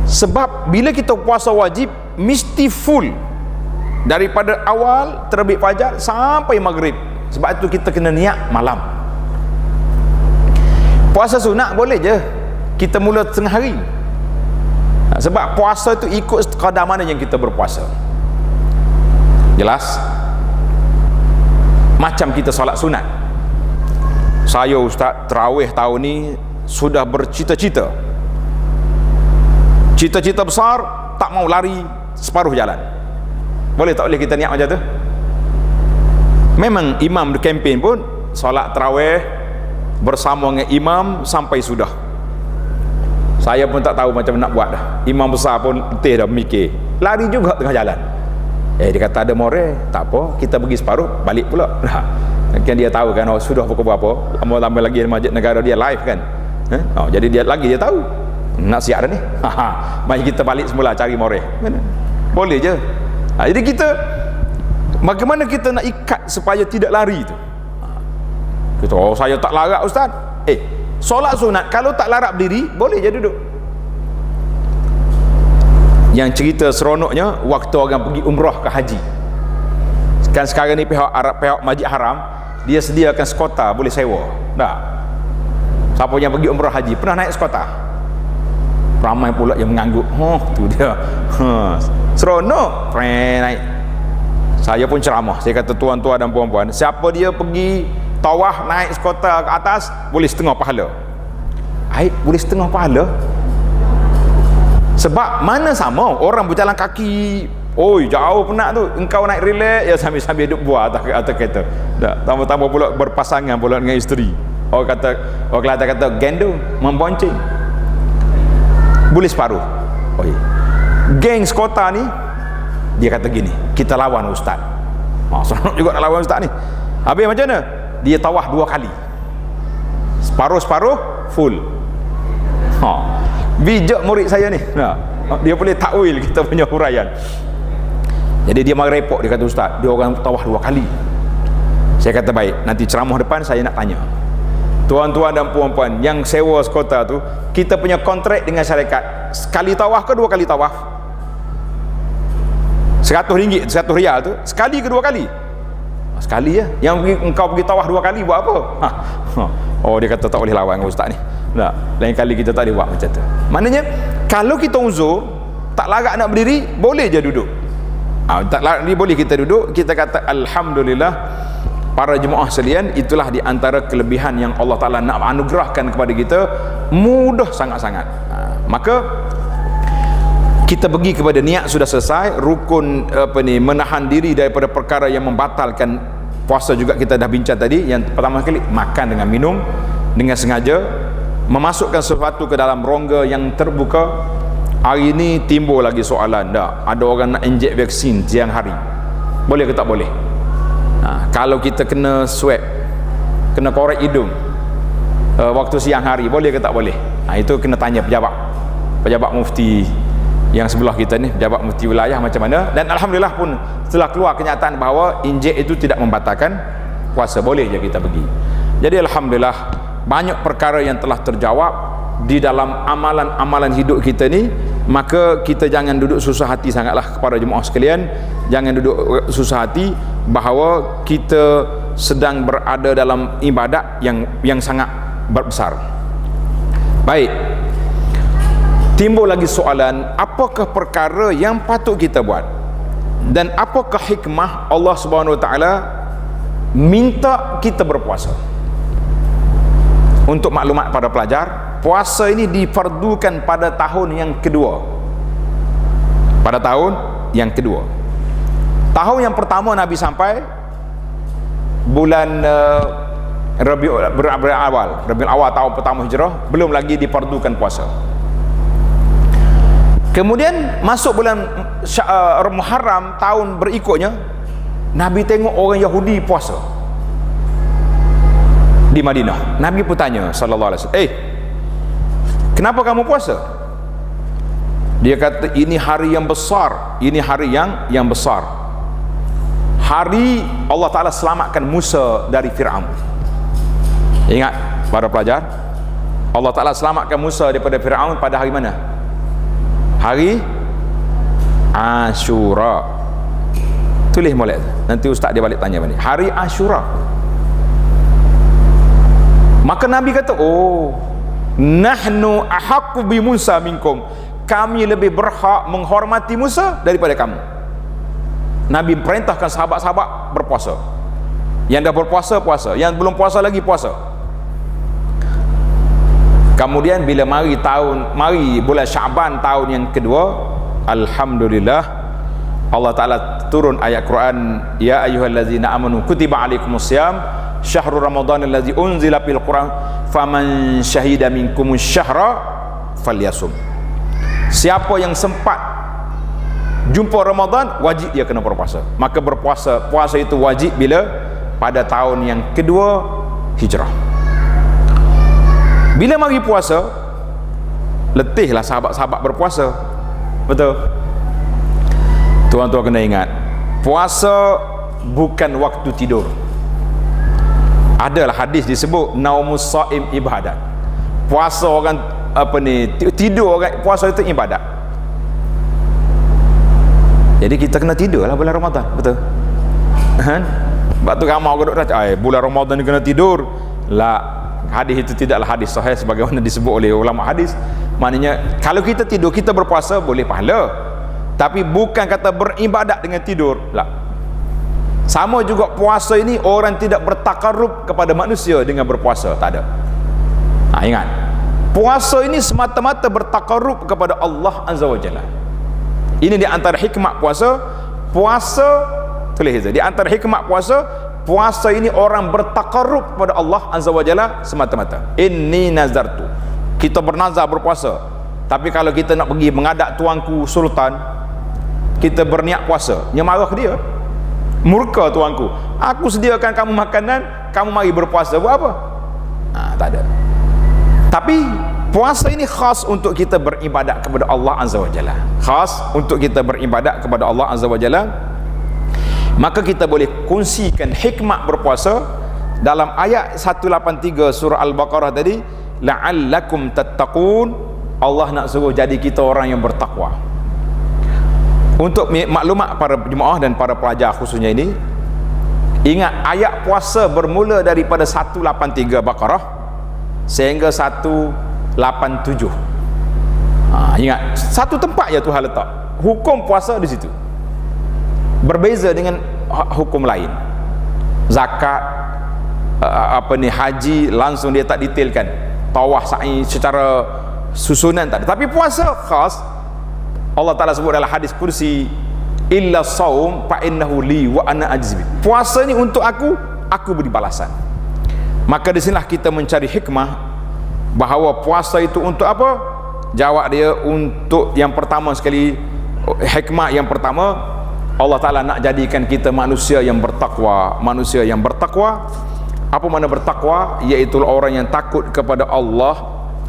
Sebab bila kita puasa wajib mesti full daripada awal terbit fajar sampai maghrib. Sebab itu kita kena niat malam. Puasa sunat boleh je kita mula tengah hari. Sebab puasa itu ikut kadar mana yang kita berpuasa. Jelas? Macam kita solat sunat. Saya ustaz tarawih tahun ni sudah bercita-cita, cita-cita besar, tak mau lari separuh jalan. Boleh tak boleh kita niat macam tu? Memang imam di kempen pun solat tarawih bersama dengan imam sampai sudah. Saya pun tak tahu macam nak buat dah. Imam besar pun letih dah mikir, lari juga tengah jalan. Dia kata ada more, tak apa, kita pergi separuh balik pula. Kan dia tahu kan, sudah pukul berapa, lama-lama lagi masjid negara dia live kan. Jadi dia tahu nak siap dah ni. Mari kita balik semula cari moreh. Boleh je. Jadi kita, bagaimana kita nak ikat supaya tidak lari tu? Kita, saya tak larat ustaz. Solat sunat kalau tak larat berdiri, boleh je duduk. Yang cerita seronoknya waktu orang pergi umrah ke haji. Kan sekarang ni pihak Masjid Haram dia sediakan skota boleh sewa. Dah. Siapa yang pergi umrah haji pernah naik skota? Ramai pula yang mengangguk. Tu dia. Seronok. Naik. Saya pun ceramah. Saya kata tuan-tuan dan puan-puan, siapa dia pergi tawaf naik skota ke atas, boleh setengah pahala. Boleh setengah pahala? Sebab mana sama orang berjalan kaki, jauh penat tu, engkau naik relax ya sambil duduk buah atas kereta. Tambah-tambah pula berpasangan pula dengan isteri. Orang Kelantan kata gendong, membonceng. boleh separuh. Oh iya. Geng sekota ni dia kata gini, kita lawan ustaz. Seronok juga nak lawan ustaz ni. Habis macam mana? Dia tawaf 2 kali, separuh-separuh full. Bijak murid saya ni. Dia boleh takwil kita punya huraian. Jadi dia marah repot, dia kata ustaz, dia orang tawaf 2 kali. Saya kata baik, nanti ceramah depan saya nak tanya. Tuan-tuan dan puan-puan yang sewa sekota tu, kita punya kontrak dengan syarikat, sekali tawaf ke 2 kali tawaf? RM100, RM100 tu sekali ke 2 kali? Sekali ya. Yang engkau pergi tawaf 2 kali buat apa? Oh, dia kata tak boleh lawan dengan ustaz ni. Nah, lain kali kita tak boleh buat macam tu. Maknanya kalau kita uzur, tak larat nak berdiri, boleh je duduk. Tak larat ni boleh kita duduk. Kita kata alhamdulillah. Para jemaah sekalian, itulah di antara kelebihan yang Allah Ta'ala nak anugerahkan kepada kita, mudah sangat-sangat. Maka kita pergi kepada niat sudah selesai, rukun menahan diri daripada perkara yang membatalkan puasa juga kita dah bincang tadi. Yang pertama sekali, makan dengan minum dengan sengaja, memasukkan sesuatu ke dalam rongga yang terbuka. Hari ini timbul lagi soalan, ada orang nak injek vaksin siang hari, boleh ke tak boleh? Kalau kita kena swab, kena korek hidung waktu siang hari, boleh ke tak boleh? Itu kena tanya pejabat mufti yang sebelah kita ni, pejabat mufti wilayah macam mana. Dan alhamdulillah pun setelah keluar kenyataan bahawa injek itu tidak membatalkan puasa, boleh je kita pergi. Jadi alhamdulillah banyak perkara yang telah terjawab di dalam amalan-amalan hidup kita ni. Maka kita jangan duduk susah hati sangatlah kepada jemaah sekalian. Jangan duduk susah hati bahawa kita sedang berada dalam ibadat yang sangat besar. Baik, timbul lagi soalan, apakah perkara yang patut kita buat dan apakah hikmah Allah Subhanahu Wa Taala minta kita berpuasa? Untuk maklumat pada pelajar, puasa ini difardukan pada tahun yang kedua. Pada tahun yang kedua. Tahun yang pertama Nabi sampai bulan Rabiul Awal tahun pertama Hijrah, belum lagi difardukan puasa. Kemudian masuk bulan Muharram tahun berikutnya, Nabi tengok orang Yahudi puasa di Madinah. Nabi pun tanya sallallahu alaihi wasallam, kenapa kamu puasa? Dia kata, ini hari yang besar, ini hari yang besar. Hari Allah Ta'ala selamatkan Musa dari Fir'aun. Ingat para pelajar, Allah Ta'ala selamatkan Musa daripada Fir'aun pada hari mana? Hari Ashura. Tulis molek, nanti ustaz dia balik tanya balik. Hari Ashura. Maka Nabi kata, nahnu ahaqqu bi Musa minkum, kami lebih berhak menghormati Musa daripada kamu. Nabi perintahkan sahabat-sahabat berpuasa. Yang dah berpuasa, puasa. Yang belum puasa lagi, puasa. Kemudian bila mari bulan Syaban tahun yang kedua, alhamdulillah Allah Ta'ala turun ayat Quran, ya ayyuhallazina amanu kutiba alaikumusiyam syahrul ramadhan allazi unzila fil Quran faman syahida minkumus syahra falyasum. Siapa yang sempat jumpa Ramadan, wajib dia kena berpuasa. Maka puasa itu wajib bila? Pada tahun yang kedua Hijrah. Bila mari puasa, letihlah sahabat-sahabat berpuasa. Betul? Tuan-tuan kena ingat, puasa bukan waktu tidur. Adalah hadis disebut naumus shaim ibadat. Puasa orang tidur orang puasa itu ibadat. Jadi kita kena tidur lah bulan Ramadan, betul? Sebab tu ramai orang duk kata, bulan Ramadan ni kena tidur. Lah, hadis itu tidaklah hadis sahih sebagaimana disebut oleh ulama hadis. Maknanya kalau kita tidur, kita berpuasa boleh pahala. Tapi bukan kata beribadat dengan tidur. Lah. Sama juga puasa ini, orang tidak bertakarrub kepada manusia dengan berpuasa, tak ada. Ingat, puasa ini semata-mata bertakarrub kepada Allah Azza wa Jalla. Ini di antara hikmah puasa. Tulis itu, di antara hikmah puasa ini orang bertakarrub kepada Allah Azza wa Jalla semata-mata. Inni nazartu, kita bernazar berpuasa Tapi kalau kita nak pergi menghadap tuanku sultan, kita berniat puasa, dia marah dia, murka tuanku, aku sediakan kamu makanan, kamu mari berpuasa, buat apa? Tak ada. Tapi puasa ini khas untuk kita beribadat kepada Allah Azza wa Jalla, khas untuk kita beribadat kepada Allah Azza wa Jalla. Maka kita boleh kongsikan hikmah berpuasa dalam ayat 183 surah Al-Baqarah tadi, la'allakum tattaqun. Allah nak suruh jadi kita orang yang bertakwa. Untuk maklumat para jemaah dan para pelajar khususnya ini, ingat ayat puasa bermula daripada 183 Baqarah sehingga 187. Ingat, satu tempat je Tuhan letak hukum puasa di situ. Berbeza dengan hukum lain. Zakat, haji langsung dia tak detailkan. Tawaf, sa'i secara susunan tak ada. Tapi puasa khas. Allah Ta'ala sebut dalam hadis kursi, illa saum fa innahu li wa ana ajzi. Puasa ni untuk aku beri balasan. Maka di sinilah kita mencari hikmah bahawa puasa itu untuk apa? Jawab dia untuk yang pertama sekali, hikmah yang pertama, Allah Ta'ala nak jadikan kita manusia yang bertakwa. Manusia yang bertakwa, apa makna bertakwa? Iaitu orang yang takut kepada Allah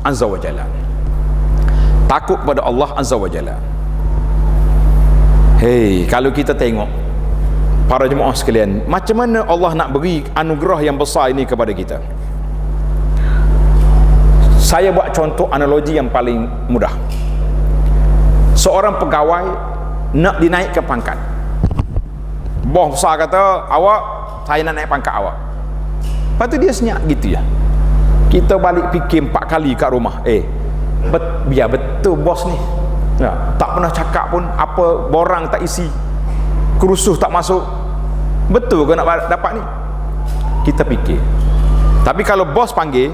Azza wa Jalla. Takut kepada Allah Azza wa Jalla. Hei, kalau kita tengok para jemaah sekalian, macam mana Allah nak beri anugerah yang besar ini kepada kita. Saya buat contoh analogi yang paling mudah. Seorang pegawai nak dinaikkan pangkat. Bos besar kata, awak, saya nak naik pangkat awak. Lepas tu dia senyap gitu ya. Kita balik fikir 4 kali kat rumah. Biar betul bos ni. Tak pernah cakap pun, apa borang tak isi, kerusuh tak masuk. Betul ke nak dapat ni? Kita fikir. Tapi kalau bos panggil,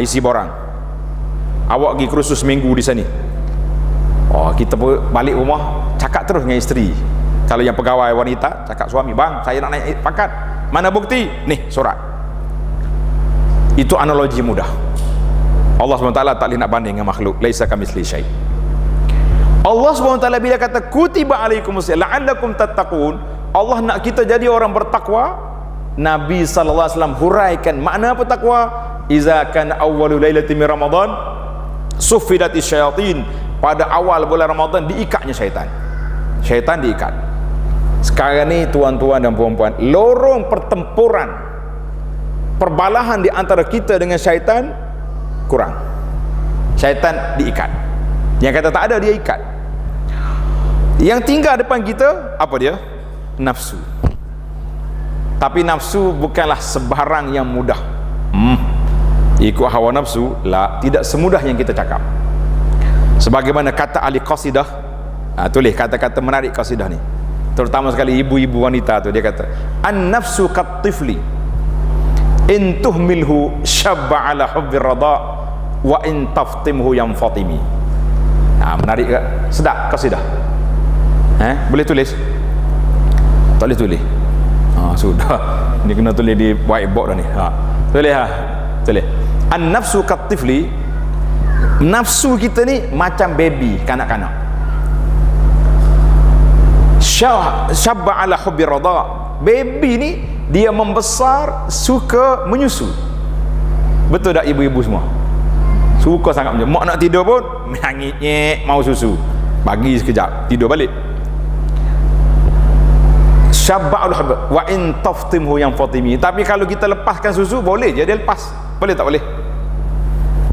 isi borang, awak pergi kerusuh seminggu di sini. Kita balik rumah cakap terus dengan isteri. Kalau yang pegawai wanita, cakap suami, bang, saya nak naik pangkat. Mana bukti? Nih, surat. Itu analogi mudah. Allah SWT tak boleh nak banding dengan makhluk. Laisa kamitsli syai'. Allah SWT bila kata kutiba alaikumus la'allakum tattaqun, Allah nak kita jadi orang bertakwa. Nabi SAW huraikan makna apa takwa. Iza kan awwalu lailatin min Ramadan suffidatis syayatin. Pada awal bulan Ramadan diikatnya syaitan. Syaitan diikat. Sekarang ni tuan-tuan dan puan-puan, lorong pertempuran, perbalahan di antara kita dengan syaitan kurang. Syaitan diikat. Yang kata tak ada, dia ikat. Yang tinggal depan kita apa dia? Nafsu. Tapi nafsu bukanlah sebarang yang mudah. Ikut hawa nafsu lah, tidak semudah yang kita cakap. Sebagaimana kata ahli qasidah, tulis kata-kata menarik qasidah ni, terutama sekali ibu-ibu wanita tu, dia kata an-nafsu kat-tifli in tuhmilhu syabba ala hubbir rada wa in taftimhu yanfatimi. Menarik ke? Sedap qasidah. Boleh tulis? Tak boleh tulis? Sudah. Ni kena tulis di whiteboard dah ni. Tulis tulis. An-nafsu kat-tifli, nafsu kita ni macam baby, kanak-kanak. Syabba ala hubbir rada. Baby ni dia membesar suka menyusu. Betul tak ibu-ibu semua? Suka sangat menyusu. Mak nak tidur pun menangis, mau susu. Bagi sekejap, tidur balik. Syabba ala hubbir wa in taftimhu yang fatimi. Tapi kalau kita lepaskan susu, boleh je dia lepas. Boleh tak boleh?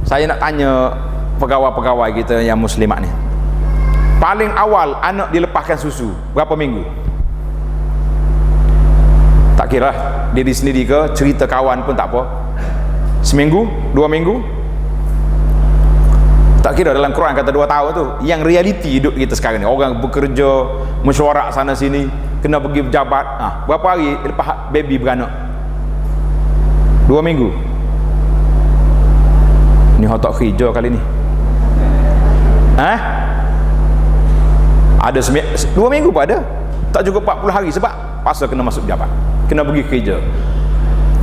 Saya nak tanya pegawai-pegawai kita yang muslimat ni, paling awal anak dilepaskan susu berapa minggu? Tak kira diri sendiri ke, cerita kawan pun tak apa. Seminggu? 2 minggu? Tak kira. Dalam Quran kata 2 tahun tu. Yang realiti hidup kita sekarang ni, orang bekerja, mesyuarat sana sini, kena pergi pejabat. Berapa hari lepas baby beranak? 2 minggu. Ni hotak kerja kali ni. Ada 2 minggu pun ada. Tak cukup 40 hari sebab pasal kena masuk pejabat, kena pergi kerja.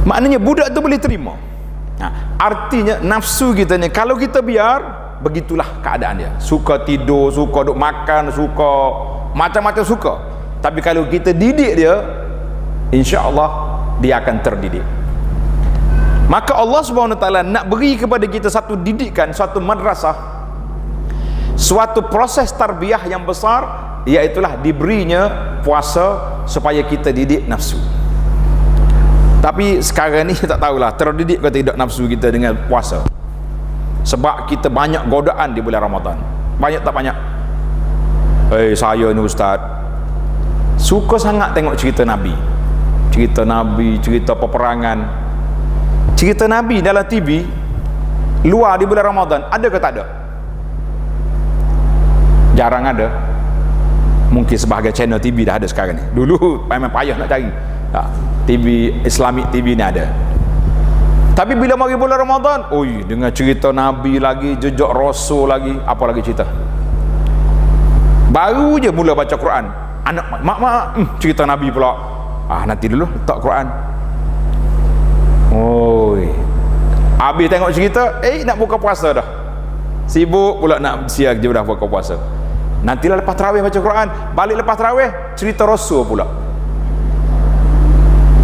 Maknanya budak tu boleh terima. Artinya nafsu kita ni, kalau kita biar, begitulah keadaan dia. Suka tidur, suka duk makan, suka macam-macam suka. Tapi kalau kita didik dia, insya-Allah dia akan terdidik. Maka Allah Subhanahu Wa Taala nak beri kepada kita satu didikan, satu madrasah, suatu proses tarbiyah yang besar, iaitulah diberinya puasa supaya kita didik nafsu. Tapi sekarang ni tak tahulah terdidik ke tidak nafsu kita dengan puasa. Sebab kita banyak godaan di bulan Ramadan. Banyak tak banyak? Saya ni ustaz suka sangat tengok cerita Nabi. Cerita Nabi, cerita peperangan. Cerita Nabi dalam TV luar di bulan Ramadan, ada ke tak ada? Jarang ada. Mungkin sebahagian channel TV dah ada sekarang ni. Dulu memang payah nak cari. TV Islamic TV ni ada. Tapi bila mari bulan Ramadan, dengan cerita Nabi lagi, jejak Rasul lagi, apa lagi cerita. Baru je mula baca Quran, anak mak cerita Nabi pula. Nanti dulu letak Quran. Habis tengok cerita, nak buka puasa dah. Sibuk pula nak siap je dah buka puasa. Nantilah lepas tarawih baca Quran, balik lepas tarawih cerita Rasul pula.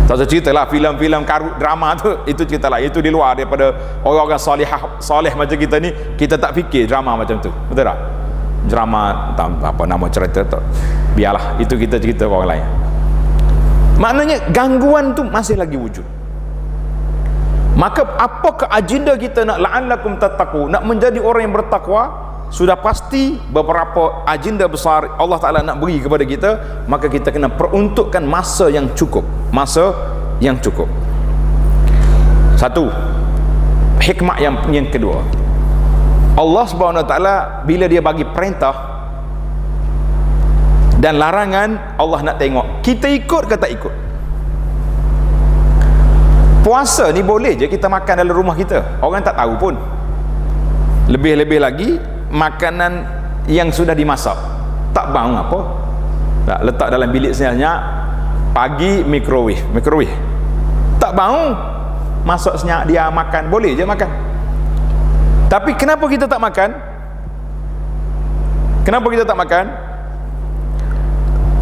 Tak usah cerita lah filem-filem drama tu, itu cerita lah, itu di luar daripada orang-orang soleh macam kita ni. Kita tak fikir drama macam tu, betul tak? Drama apa nama cerita tu, biarlah itu kita cerita orang lain. Maknanya gangguan tu masih lagi wujud. Maka apakah agenda kita nak la'allakum tattaqu, nak menjadi orang yang bertakwa? Sudah pasti beberapa agenda besar Allah Ta'ala nak beri kepada kita. Maka kita kena peruntukkan masa yang cukup. Masa yang cukup. Satu, hikmah yang kedua, Allah Subhanahu Wa Ta'ala bila dia bagi perintah dan larangan, Allah nak tengok kita ikut ke tak ikut. Puasa ni boleh je kita makan dalam rumah kita, orang tak tahu pun. Lebih-lebih lagi makanan yang sudah dimasak, tak bau apa, tak letak dalam bilik senyap, pagi mikrowave, tak bau, masuk senyap dia makan, boleh je makan. Tapi kenapa kita tak makan? Kenapa kita tak makan?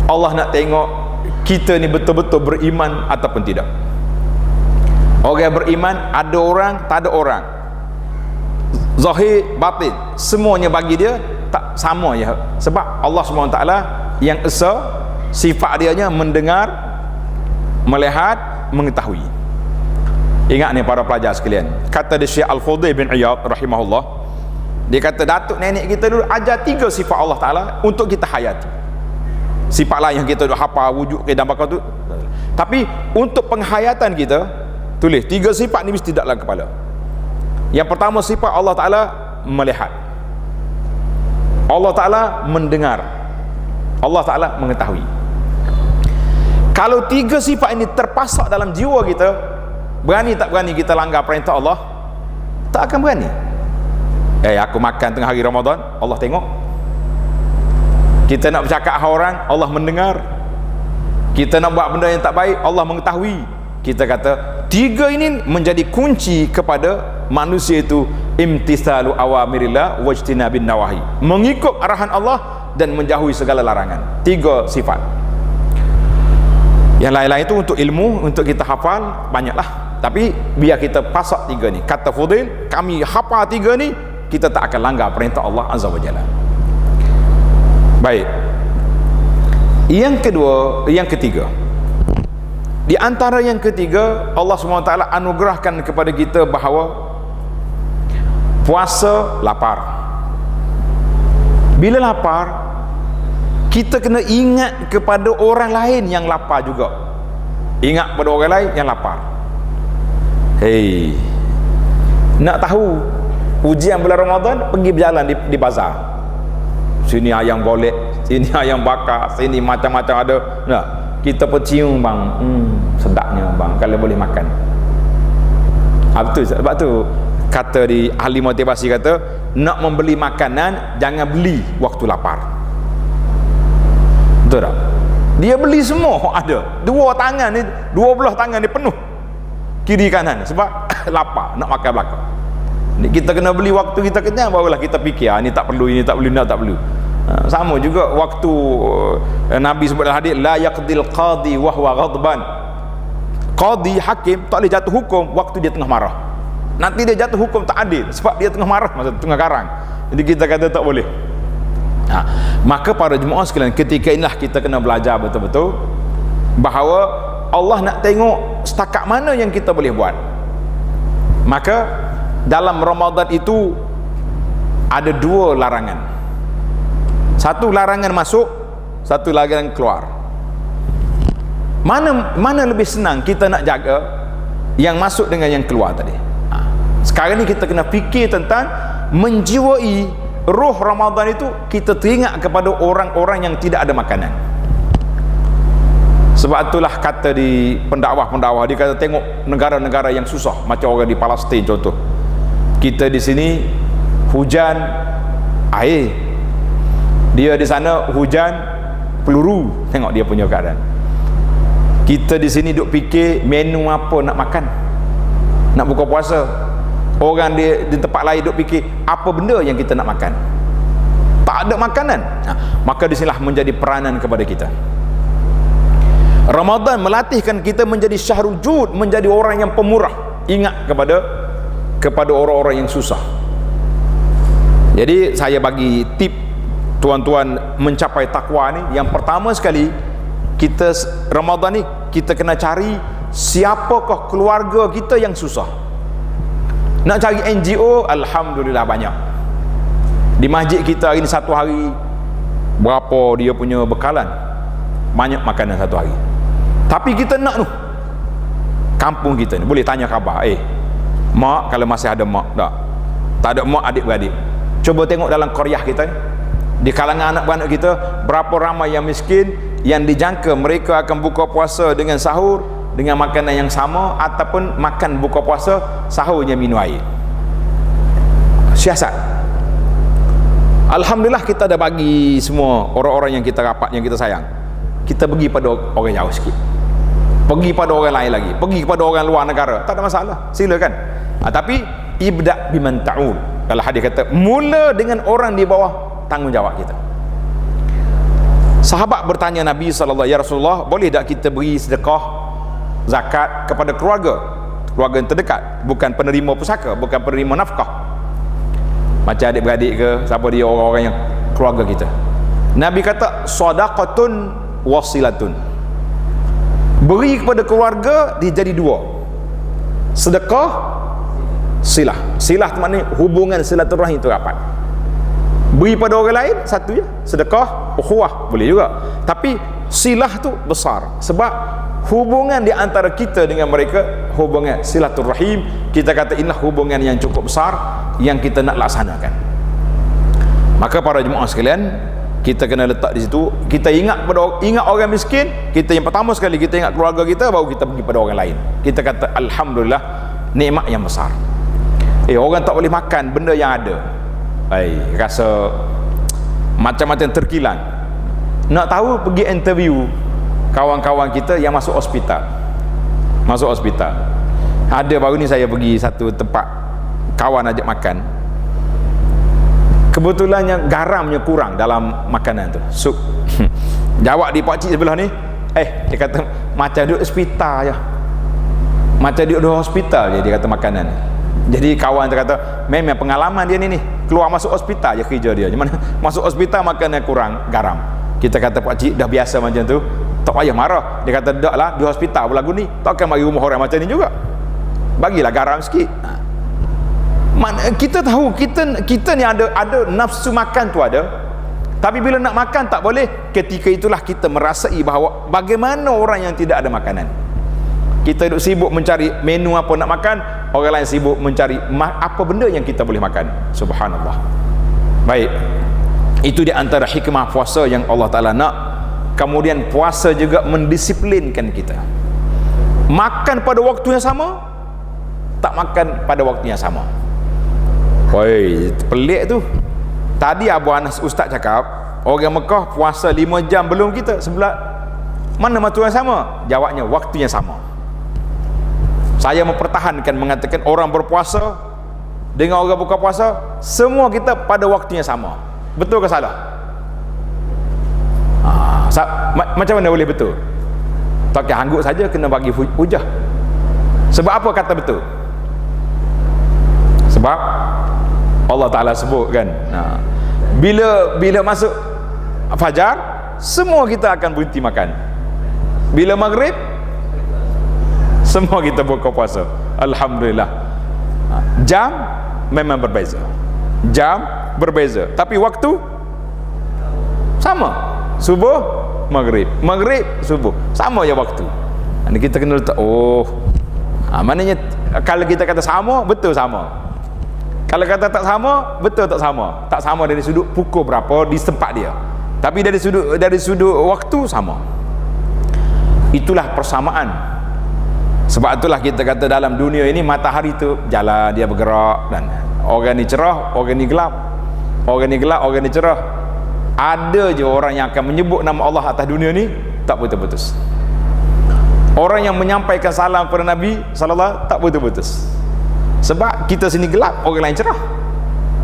Allah nak tengok kita ni betul-betul beriman ataupun tidak. Orang beriman, ada orang, tak ada orang, zahir batin, semuanya bagi dia tak sama je. Sebab Allah SWT yang esa, sifat dia nya mendengar, melihat, mengetahui. Ingat ni para pelajar sekalian, kata dia Syekh Al-Fudail bin Iyad rahimahullah, dia kata datuk nenek kita dulu ajar 3 sifat Allah Ta'ala untuk kita hayati. Sifat lain yang kita duk hafal wujud ke dan bakal tu, tapi untuk penghayatan kita, tulis 3 sifat ni mesti dalam kepala. Yang pertama, sifat Allah Ta'ala melihat, Allah Ta'ala mendengar, Allah Ta'ala mengetahui. Kalau 3 sifat ini terpasak dalam jiwa kita, berani tak berani kita langgar perintah Allah? Tak akan berani. Aku makan tengah hari Ramadan, Allah tengok. Kita nak bercakap dengan orang, Allah mendengar. Kita nak buat benda yang tak baik, Allah mengetahui. Kita kata 3 ini menjadi kunci kepada manusia itu, imtithalu awamirillah wajtinabin nawahi, mengikut arahan Allah dan menjauhi segala larangan. 3 sifat. Yang lain-lain itu untuk ilmu, untuk kita hafal, banyaklah. Tapi biar kita pasak 3 ni. Kata Fudail, kami hafal 3 ni, kita tak akan langgar perintah Allah Azza wa Jalla. Baik. Yang ketiga, di antara yang ketiga, Allah SWT anugerahkan kepada kita bahawa puasa lapar. Bila lapar, kita kena ingat kepada orang lain yang lapar juga. Ingat kepada orang lain yang lapar. Nak tahu ujian bulan Ramadan, pergi berjalan di bazar. Sini ayam golek, sini ayam bakar, sini macam-macam ada. Nah, kita pecium bang, sedapnya bang, kalau boleh makan. Betul, sebab tu kata di ahli motivasi kata, nak membeli makanan jangan beli waktu lapar. Betul tak? Dia beli semua ada. 2 tangan ni, 2 belah tangan ni penuh kiri kanan sebab lapar nak makan belakang. Kita kena beli waktu kita kenyang, barulah kita fikir ni tak perlu, ini tak perlu, ini tak perlu. Sama juga waktu Nabi sebut dalam hadis, la yaqdil qadi wa huwa ghadban. Qadi, hakim tak boleh jatuh hukum waktu dia tengah marah. Nanti dia jatuh hukum tak adil sebab dia tengah marah, masa tengah garang. Jadi kita kata tak boleh. Maka para jemaah sekalian, ketika inilah kita kena belajar betul-betul bahawa Allah nak tengok setakat mana yang kita boleh buat. Maka dalam Ramadan itu ada dua larangan. Satu larangan masuk, satu larangan keluar. Mana lebih senang kita nak jaga yang masuk dengan yang keluar tadi? Sekarang ni kita kena fikir tentang menjiwai roh Ramadan itu. Kita teringat kepada orang-orang yang tidak ada makanan. Sebab itulah kata di pendakwah-pendakwah, dia kata tengok negara-negara yang susah, macam orang di Palestin contoh. Kita di sini hujan air, dia di sana hujan peluru. Tengok dia punya keadaan. Kita di sini duk fikir menu apa nak makan, nak buka puasa. Orang di tempat lain duk fikir apa benda yang kita nak makan. Tak ada makanan. Maka disinilah menjadi peranan kepada kita. Ramadan melatihkan kita menjadi syahrul jud, menjadi orang yang pemurah. Ingat kepada orang-orang yang susah. Jadi saya bagi tip tuan-tuan mencapai takwa ni, yang pertama sekali, kita Ramadan ni kita kena cari siapakah keluarga kita yang susah. Nak cari NGO, alhamdulillah banyak. Di masjid kita hari ni satu hari berapa dia punya bekalan, banyak makanan satu hari. Tapi kita nak tu kampung kita ni boleh tanya khabar, mak kalau masih ada mak, tak ada mak adik-beradik, coba tengok dalam qaryah kita ni, di kalangan anak-anak kita berapa ramai yang miskin, yang dijangka mereka akan buka puasa dengan sahur dengan makanan yang sama, ataupun makan buka puasa sahurnya minum air. Siasat. Alhamdulillah kita dah bagi semua orang-orang yang kita rapat, yang kita sayang. Kita pergi pada orang jauh sikit, pergi pada orang lain lagi, pergi kepada orang luar negara, tak ada masalah, silakan. Tapi ibda biman ta'ul. Kalau hadis kata mula dengan orang di bawah tanggungjawab kita. Sahabat bertanya Nabi SAW, ya Rasulullah, boleh tak kita beri sedekah zakat kepada keluarga yang terdekat, bukan penerima pusaka, bukan penerima nafkah, macam adik-beradik ke siapa dia, orang-orang yang keluarga kita. Nabi kata sadaqatun wasilatun, beri kepada keluarga dia jadi dua, sedekah, silah. Silah tu maknanya hubungan silaturahim itu rapat. Beri pada orang lain satu je, sedekah, ukhuwah boleh juga, tapi silah tu besar sebab hubungan di antara kita dengan mereka, hubungan silaturahim, kita kata inilah hubungan yang cukup besar yang kita nak laksanakan. Maka para jemaah sekalian, kita kena letak di situ, kita ingat orang miskin, kita yang pertama sekali kita ingat keluarga kita, baru kita pergi pada orang lain. Kita kata alhamdulillah, nikmat yang besar. Orang tak boleh makan benda yang ada, rasa macam-macam terkilan. Nak tahu, pergi interview kawan-kawan kita yang masuk hospital. Ada baru ni saya pergi satu tempat, kawan ajak makan, kebetulannya garamnya kurang dalam makanan tu, sup. Jawab di pakcik sebelah ni, dia kata macam duduk hospital je, macam duduk hospital je, dia kata makanan. Jadi kawan tu kata memang pengalaman dia ni keluar masuk hospital je kerja dia, mana masuk hospital makanan kurang garam. Kita kata pakcik dah biasa macam tu, tak payah marah. Dia kata tak lah, di hospital pun lagu ni, takkan mari rumah orang macam ni juga, bagilah garam sikit. Kita tahu kita ni ada nafsu makan tu ada, tapi bila nak makan tak boleh. Ketika itulah kita merasai bahawa bagaimana orang yang tidak ada makanan. Kita duduk sibuk mencari menu apa nak makan, orang lain sibuk mencari apa benda yang kita boleh makan. Subhanallah. Baik, itu di antara hikmah puasa yang Allah Ta'ala nak. Kemudian puasa juga mendisiplinkan kita, makan pada waktu yang sama, tak makan pada waktu yang sama. Pelik tu. Tadi Abu Anas Ustaz cakap orang Mekah puasa 5 jam belum kita, sebelah mana waktu yang sama? Jawabnya waktu yang sama. Saya mempertahankan mengatakan orang berpuasa dengan orang buka puasa, semua kita pada waktunya sama. Betul ke salah? Macam mana boleh betul? Tak kira hanggut saja kena bagi hujah. Sebab apa kata betul? Sebab Allah Ta'ala sebut kan, bila masuk fajar, semua kita akan berhenti makan. Bila maghrib, semua kita buka puasa. Alhamdulillah. Jam memang berbeza, jam berbeza, tapi waktu sama. Subuh, maghrib, maghrib, subuh, sama je waktu. Ini kita kena letak, maknanya kalau kita kata sama, betul sama. Kalau kata tak sama, betul tak sama. Tak sama dari sudut pukul berapa di tempat dia, tapi dari sudut waktu sama. Itulah persamaan. Sebab itulah kita kata dalam dunia ini matahari tu jalan, dia bergerak, dan orang ni cerah, orang ni gelap, orang ni gelap, orang ni cerah. Ada je orang yang akan menyebut nama Allah atas dunia ni tak putus-putus. Orang yang menyampaikan salam kepada Nabi sallallahu tak putus-putus. Sebab kita sini gelap, orang lain cerah.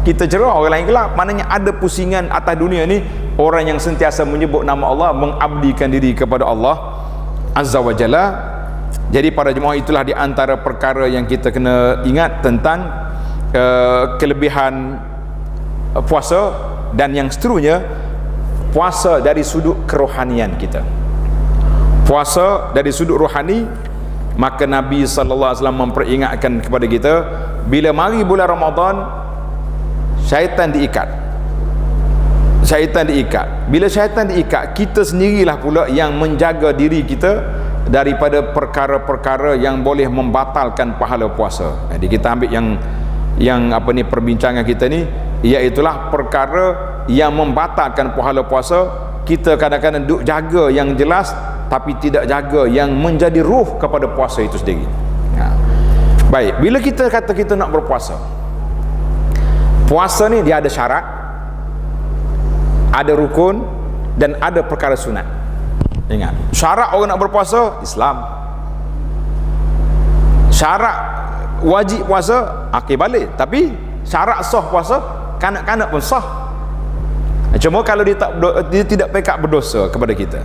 Kita cerah, orang lain gelap. Maknanya ada pusingan atas dunia ni orang yang sentiasa menyebut nama Allah, mengabdikan diri kepada Allah Azza wa Jalla. Jadi para jemaah, itulah di antara perkara yang kita kena ingat tentang kelebihan puasa dan yang seterusnya. Puasa dari sudut kerohanian kita, puasa dari sudut rohani. Maka Nabi sallallahu alaihi wasallam memperingatkan kepada kita, bila mari bulan Ramadan, syaitan diikat. Syaitan diikat. Bila syaitan diikat, kita sendirilah pula yang menjaga diri kita daripada perkara-perkara yang boleh membatalkan pahala puasa. Jadi kita ambil yang apa ni perbincangan kita ni, iaitulah perkara yang membatalkan pahala puasa. Kita kadang-kadang duk jaga yang jelas, tapi tidak jaga yang menjadi ruh kepada puasa itu sendiri. Baik, bila kita kata kita nak berpuasa, puasa ni dia ada syarat, ada rukun, dan ada perkara sunat. Ingat, syarat orang nak berpuasa Islam. Syarat wajib puasa balik, tapi syarat sah puasa kanak-kanak pun sah. Cuma kalau dia tidak pekat berdosa kepada kita,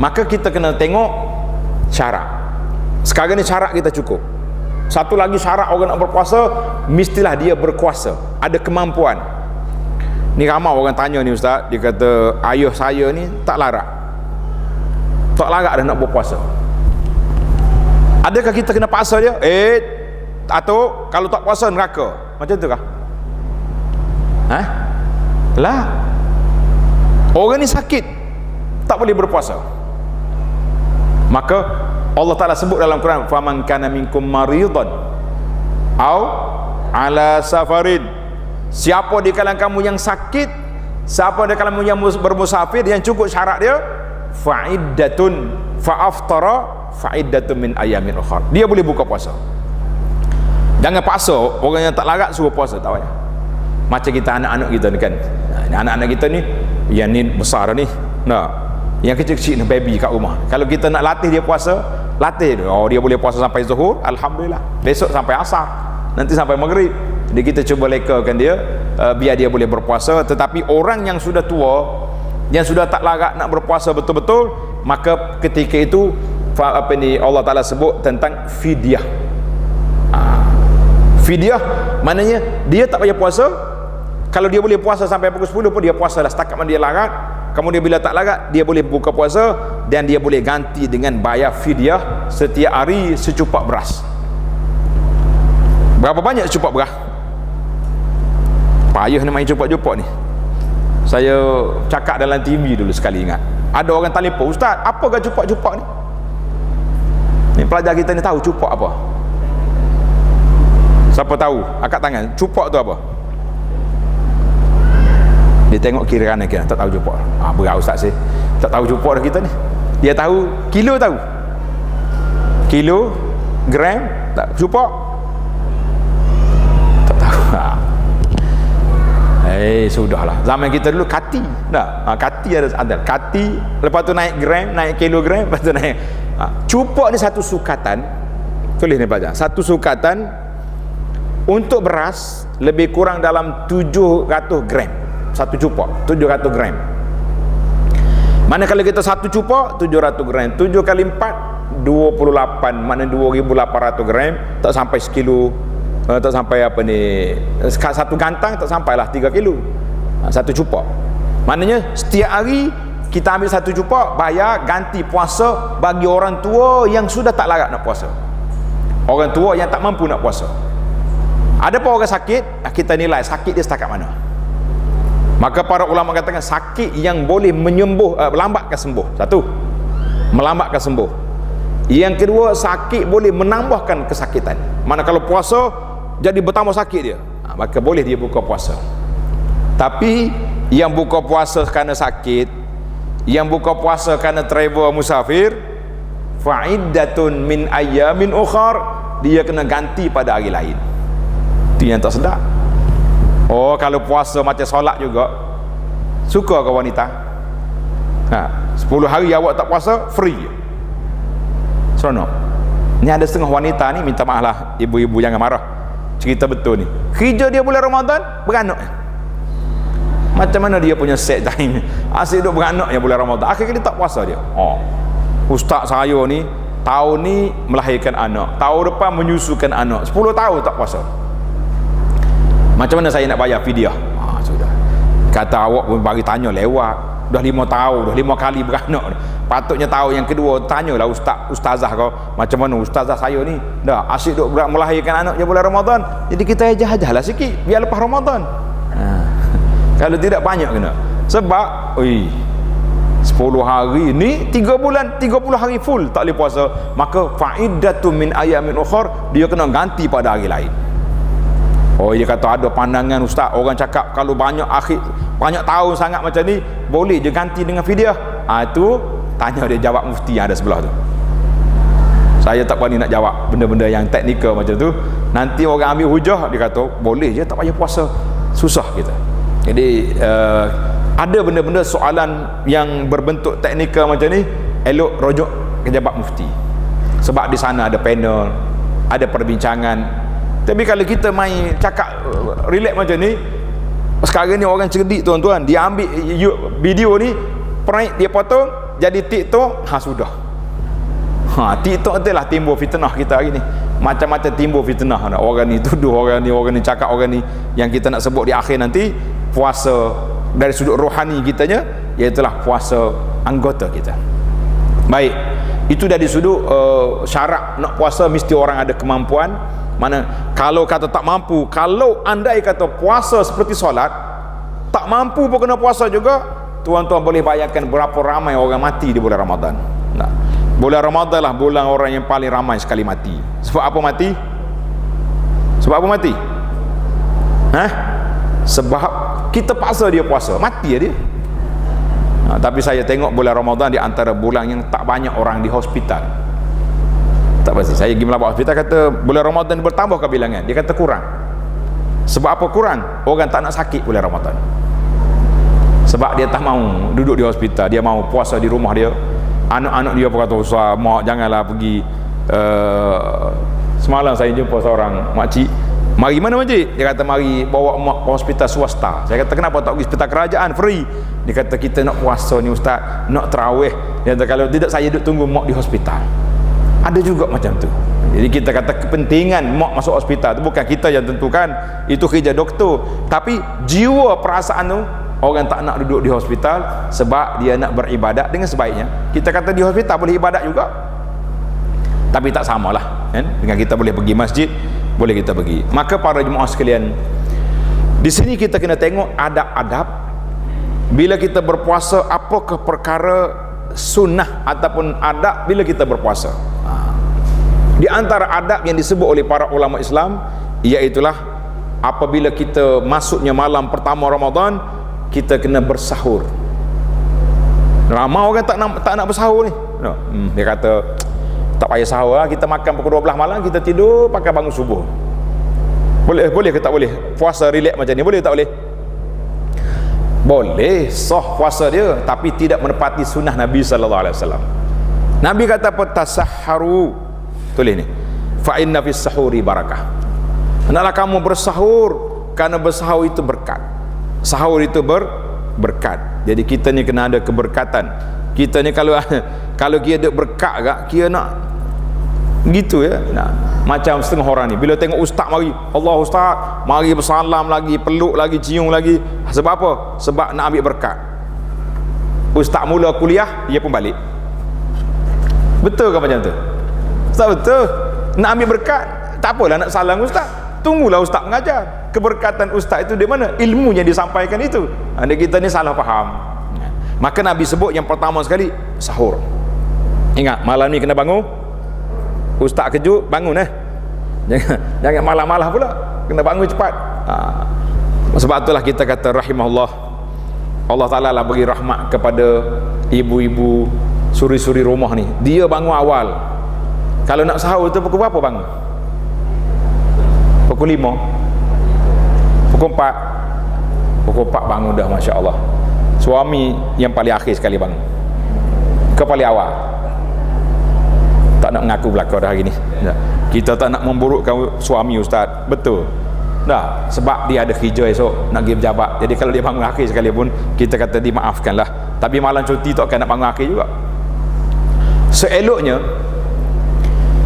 maka kita kena tengok syarat. Sekarang ni syarat kita cukup. Satu lagi syarat orang nak berpuasa, mestilah dia berkuasa, ada kemampuan. Ni ramai orang tanya ni ustaz, dia kata ayah saya ni tak larat dah nak berpuasa. Adakah kita kena paksa dia? Atau kalau tak puasa neraka? Macam tu kah? Lah, orang ni sakit, tak boleh berpuasa. Maka Allah Ta'ala sebut dalam Quran, faman kana minkum maridan au ala safarin. Siapa di kalangan kamu yang sakit, siapa di kalangan kamu yang bermusafir, yang cukup syarat dia, fa'iddatun fa'aftara fa'iddatun min ayamin ukhar. Dia boleh buka puasa. Jangan paksa orang yang tak larat suruh puasa, tak payah. Macam kita anak-anak kita ni kan, anak-anak kita ni yang ni besar ni, yang kecil-kecil ni baby kat rumah, kalau kita nak latih dia puasa, latih dia, dia boleh puasa sampai zuhur, alhamdulillah, besok sampai asar, nanti sampai maghrib. Jadi kita cuba lekakan dia, biar dia boleh berpuasa. Tetapi orang yang sudah tua, yang sudah tak larat nak berpuasa betul-betul, maka ketika itu Allah Ta'ala sebut tentang fidyah. Fidyah maknanya dia tak payah puasa. Kalau dia boleh puasa sampai pukul 10 pun dia puasalah, setakat mana dia larat. Kemudian bila tak larat, dia boleh buka puasa, dan dia boleh ganti dengan bayar fidyah setiap hari secupak beras. Berapa banyak secupak beras? Payah ni main cupak-cupak ni. Saya cakap dalam TV dulu sekali, ingat ada orang telefon, ustaz, apakah cupak-cupak ni? Ni pelajar kita ni tahu cupak apa? Siapa tahu? Angkat tangan. Cupak tu apa? Dia tengok kiri kanan kiri, tak tahu cupak. Berat ustaz sih, tak tahu cupak dah kita ni. Dia tahu kilo, tahu kilo, gram, tak cupak tak tahu. Sudahlah, zaman kita dulu kati dah. Kati ada kati, lepas tu naik gram, naik kilogram, lepas tu naik. Cupak ni satu sukatan, tulis ni pelajar, satu sukatan Untuk beras lebih kurang dalam 700 gram satu cupok, 700 gram. Mana kalau kita satu cupok 700 gram, 7 kali 4 28, mana 2800 gram, tak sampai sekilo, tak sampai apa ni, satu gantang tak sampailah 3 kilo. Satu cupok. Maknanya setiap hari kita ambil satu cupok, bayar ganti puasa bagi orang tua yang sudah tak larat nak puasa. Orang tua yang tak mampu nak puasa. Ada pun orang sakit, kita nilai sakit dia setakat mana. Maka para ulama katakan sakit yang boleh menyembuh, melambatkan sembuh. Satu, melambatkan sembuh. Yang kedua, sakit boleh menambahkan kesakitan. Mana kalau puasa jadi bertambah sakit dia, maka boleh dia buka puasa. Tapi yang buka puasa kerana sakit, yang buka puasa kerana travel musafir, fa'iddatun min ayyamin ukhar, dia kena ganti pada hari lain. Itu yang tak sedap. Oh, kalau puasa macam solat juga, suka ke wanita? 10 hari awak tak puasa, free. Seronok. Ni ada setengah wanita ni, minta maaf lah ibu-ibu jangan marah, cerita betul ni, kerja dia bulan Ramadan beranak. Macam mana dia punya set time, asyik duduk beranak yang bulan Ramadan, akhirnya dia tak puasa dia. Ustaz saya ni tahun ni melahirkan anak, tahun depan menyusukan anak, 10 tahun tak puasa. Macam mana saya nak bayar fidyah? Sudah. Kata awak pun bagi tanya lewat. Dah 5 tahun, dah 5 kali beranak. Patutnya tahun yang kedua tanyalah ustazah kau, macam mana ustazah saya ni dah asyik duk melahirkan anak je bulan Ramadan. Jadi kita ajah-ajahlah sikit biar lepas Ramadan. Kalau tidak banyak kena. Sebab 10 hari ni 3 bulan 30 hari full tak boleh puasa, maka fa'iddatu min ayamin ukhar, dia kena ganti pada hari lain. Dia kata ada pandangan ustaz, orang cakap kalau banyak tahun sangat macam ni boleh je ganti dengan fidyah. Itu tanya dia, jawab mufti yang ada sebelah tu. Saya tak berani nak jawab benda-benda yang teknikal macam tu. Nanti orang ambil hujah, dia kata boleh je tak payah puasa, susah kita. Jadi ada benda-benda soalan yang berbentuk teknikal macam ni, elok rujuk ke jabat mufti, sebab di sana ada panel, ada perbincangan. Tapi kalau kita main cakap relax macam ni, sekarang ni orang cerdik tuan-tuan, dia ambil video ni, print dia potong jadi TikTok, sudah. TikTok tu lah timbul fitnah kita hari ni. Macam-macam timbul fitnah, orang ni tuduh orang ni cakap orang ni, yang kita nak sebut di akhir nanti. Puasa dari sudut rohani kitanya, iaitulah puasa anggota kita. Baik, itu dari sudut syarat nak puasa mesti orang ada kemampuan. Mana kalau kata tak mampu, kalau andai kata puasa seperti solat, tak mampu pun kena puasa juga, tuan-tuan boleh bayangkan berapa ramai orang mati di bulan Ramadan. Bulan Ramadan lah bulan orang yang paling ramai sekali mati. Sebab apa mati? Sebab apa mati? Sebab kita paksa dia puasa, mati dia. Tapi saya tengok bulan Ramadan di antara bulan yang tak banyak orang di hospital. Tak pasti. Saya pergi melawat hospital, kata bulan Ramadan bertambah ke bilangan? Dia kata kurang. Sebab apa kurang? Orang tak nak sakit bulan Ramadan. Sebab dia tak mau duduk di hospital, dia mau puasa di rumah dia. Anak-anak dia pun kata, "Ustaz, mak janganlah pergi." Semalam saya jumpa seorang makcik, "Mari mana makcik?" Dia kata, "Mari bawa mak ke hospital swasta." Saya kata, "Kenapa tak pergi hospital kerajaan free?" Dia kata, "Kita nak puasa ni ustaz, nak tarawih." Dia kata, "Kalau tidak saya duduk tunggu mak di hospital." Ada juga macam tu. Jadi kita kata kepentingan mak masuk hospital tu bukan kita yang tentukan, itu kerja doktor. Tapi jiwa perasaan tu, orang tak nak duduk di hospital sebab dia nak beribadat dengan sebaiknya. Kita kata di hospital boleh ibadat juga, tapi tak samalah kan? Dengan kita boleh pergi masjid, boleh kita pergi. Maka para jemaah sekalian, di sini kita kena tengok adab-adab bila kita berpuasa. Apakah perkara sunnah ataupun adab bila kita berpuasa? Di antara adab yang disebut oleh para ulama Islam, iaitulah apabila kita masuknya malam pertama Ramadan, kita kena bersahur. Ramai orang tak nak bersahur ni. Dia kata tak payah sahur lah, kita makan pukul 12 malam, kita tidur pakai bangun subuh. Boleh ke tak boleh? Puasa relax macam ni boleh tak boleh? Boleh, sah puasa dia, tapi tidak menepati sunnah Nabi sallallahu alaihi wasallam. Nabi kata apa? Tasahharu. Tulis ni, fa inna fis sahuri barakah. Hendaklah kamu bersahur, karena bersahur itu berkat. Sahur itu berkat. Jadi kita ni kena ada keberkatan. Kita ni kalau kita ada berkat gak, kita nak gitu ya. Nah, macam setengah orang ni bila tengok ustaz mari, Allah ustaz, mari bersalam lagi, peluk lagi, cium lagi. Sebab apa? Sebab nak ambil berkat. Ustaz mula kuliah, dia pun balik. Betul ke macam tu? Ustaz betul. Nak ambil berkat, tak apalah nak salam ustaz. Tunggulah ustaz mengajar. Keberkatan ustaz itu di mana? Ilmunya disampaikan itu. Anda kita ni salah faham. Maka Nabi sebut yang pertama sekali sahur. Ingat malam ni kena bangun. Ustaz kejut bangun Jangan malam-malam pula. Kena bangun cepat. Sebab itulah kita kata rahimahullah, Allah Ta'ala lah bagi rahmat kepada ibu-ibu suri-suri rumah ni. Dia bangun awal. Kalau nak sahur tu pukul berapa bangun? Pukul 5, pukul 4. Pukul 4 bangun dah, Masya Allah. Suami yang paling akhir sekali bangun, ke paling awal. Tak nak mengaku belakang dah hari ni. Kita tak nak memburukkan suami ustaz. Betul dah, sebab dia ada kerja esok nak pergi berjabat. Jadi kalau dia bangun akhir sekali pun, kita kata dimaafkanlah. Tapi malam cuti tak akan nak bangun akhir juga. Seeloknya,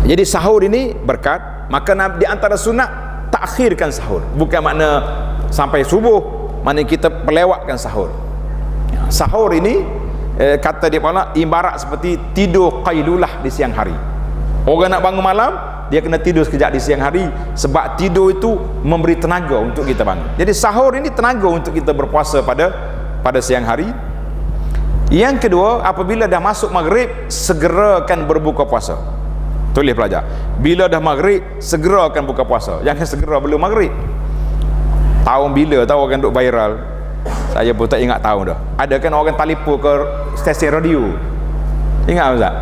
jadi sahur ini berkat. Maka di antara sunat, takhirkan sahur. Bukan makna sampai subuh, makna kita pelewatkan sahur. Sahur ini kata dia pula ibarat seperti tidur qailulah di siang hari. Orang nak bangun malam, dia kena tidur sekejap di siang hari, sebab tidur itu memberi tenaga untuk kita bangun. Jadi sahur ini tenaga untuk kita berpuasa pada siang hari. Yang kedua, apabila dah masuk maghrib, segerakan berbuka puasa. Tulis pelajar, bila dah maghrib segerakan buka puasa. Jangan segera belum maghrib. Tahun bila tahu orang duk viral, saya pun tak ingat tahun dah. Ada kan orang telefon ke stesen radio, ingat Ustaz?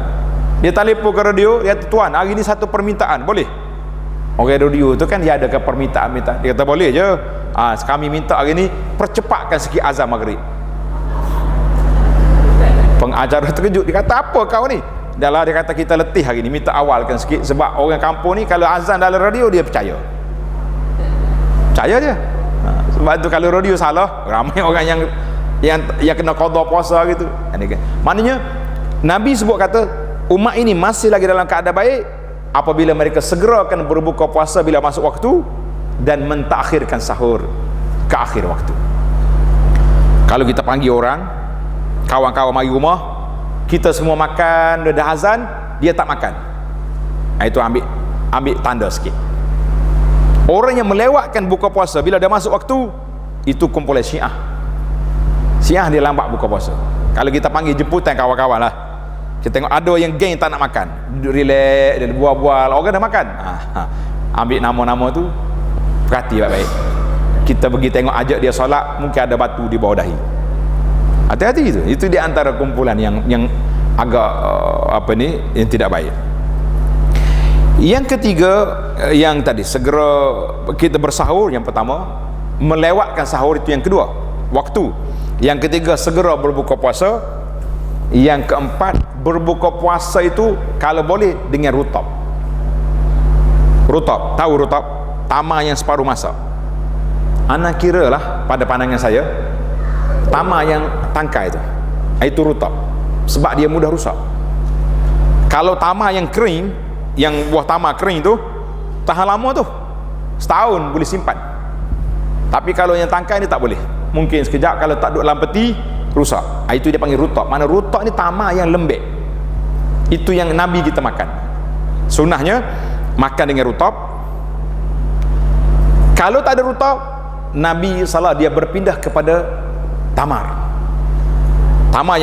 Dia telefon ke radio, dia kata, tuan hari ni satu permintaan, boleh? Orang radio tu kan dia ada ke permintaan. Dia kata boleh je. Kami minta hari ni percepatkan sikit azan maghrib. Pengacara terkejut, dia kata apa kau ni? Dah lah, dia kata kita letih hari ni, minta awalkan sikit. Sebab orang kampung ni kalau azan dalam radio dia percaya dia. Sebab tu kalau radio salah, ramai orang yang kena qada puasa gitu. Maknanya Nabi sebut kata umat ini masih lagi dalam keadaan baik apabila mereka segerakan berbuka puasa bila masuk waktu dan mentakhirkan sahur ke akhir waktu. Kalau kita panggil orang, kawan-kawan mari rumah, kita semua makan, dah azan, dia tak makan, itu ambil tanda sikit. Orang yang melewatkan buka puasa bila dah masuk waktu, itu kumpulan Syiah. Syiah dia lambat buka puasa. Kalau kita panggil jemputan kawan-kawan lah, kita tengok ada yang geng tak nak makan, duduk relax, dia bual-bual, orang dah makan. Ambil nama-nama tu, perhati baik-baik. Kita pergi tengok, ajak dia solat, mungkin ada batu di bawah dahi. Hati-hati itu di antara kumpulan yang agak yang tidak baik. Yang ketiga, yang tadi segera kita bersahur, yang pertama melewatkan sahur, itu yang kedua, waktu. Yang ketiga segera berbuka puasa. Yang keempat, berbuka puasa itu kalau boleh dengan rutab. Rutab, tahu rutab? Tamar yang separuh masak. Anak kira lah pada pandangan saya, tamar yang tangkai itu rutab, sebab dia mudah rusak. Kalau tamar yang kering, yang buah tamar kering tu tahan lama tu, setahun boleh simpan. Tapi kalau yang tangkai ni tak boleh, mungkin sekejap, kalau tak duduk dalam peti rusak. Itu dia panggil rutab. Mana rutab ni tamar yang lembek. Itu yang Nabi kita makan. Sunnahnya makan dengan rutab. Kalau tak ada rutab, Nabi salah, dia berpindah kepada tamar. Tamar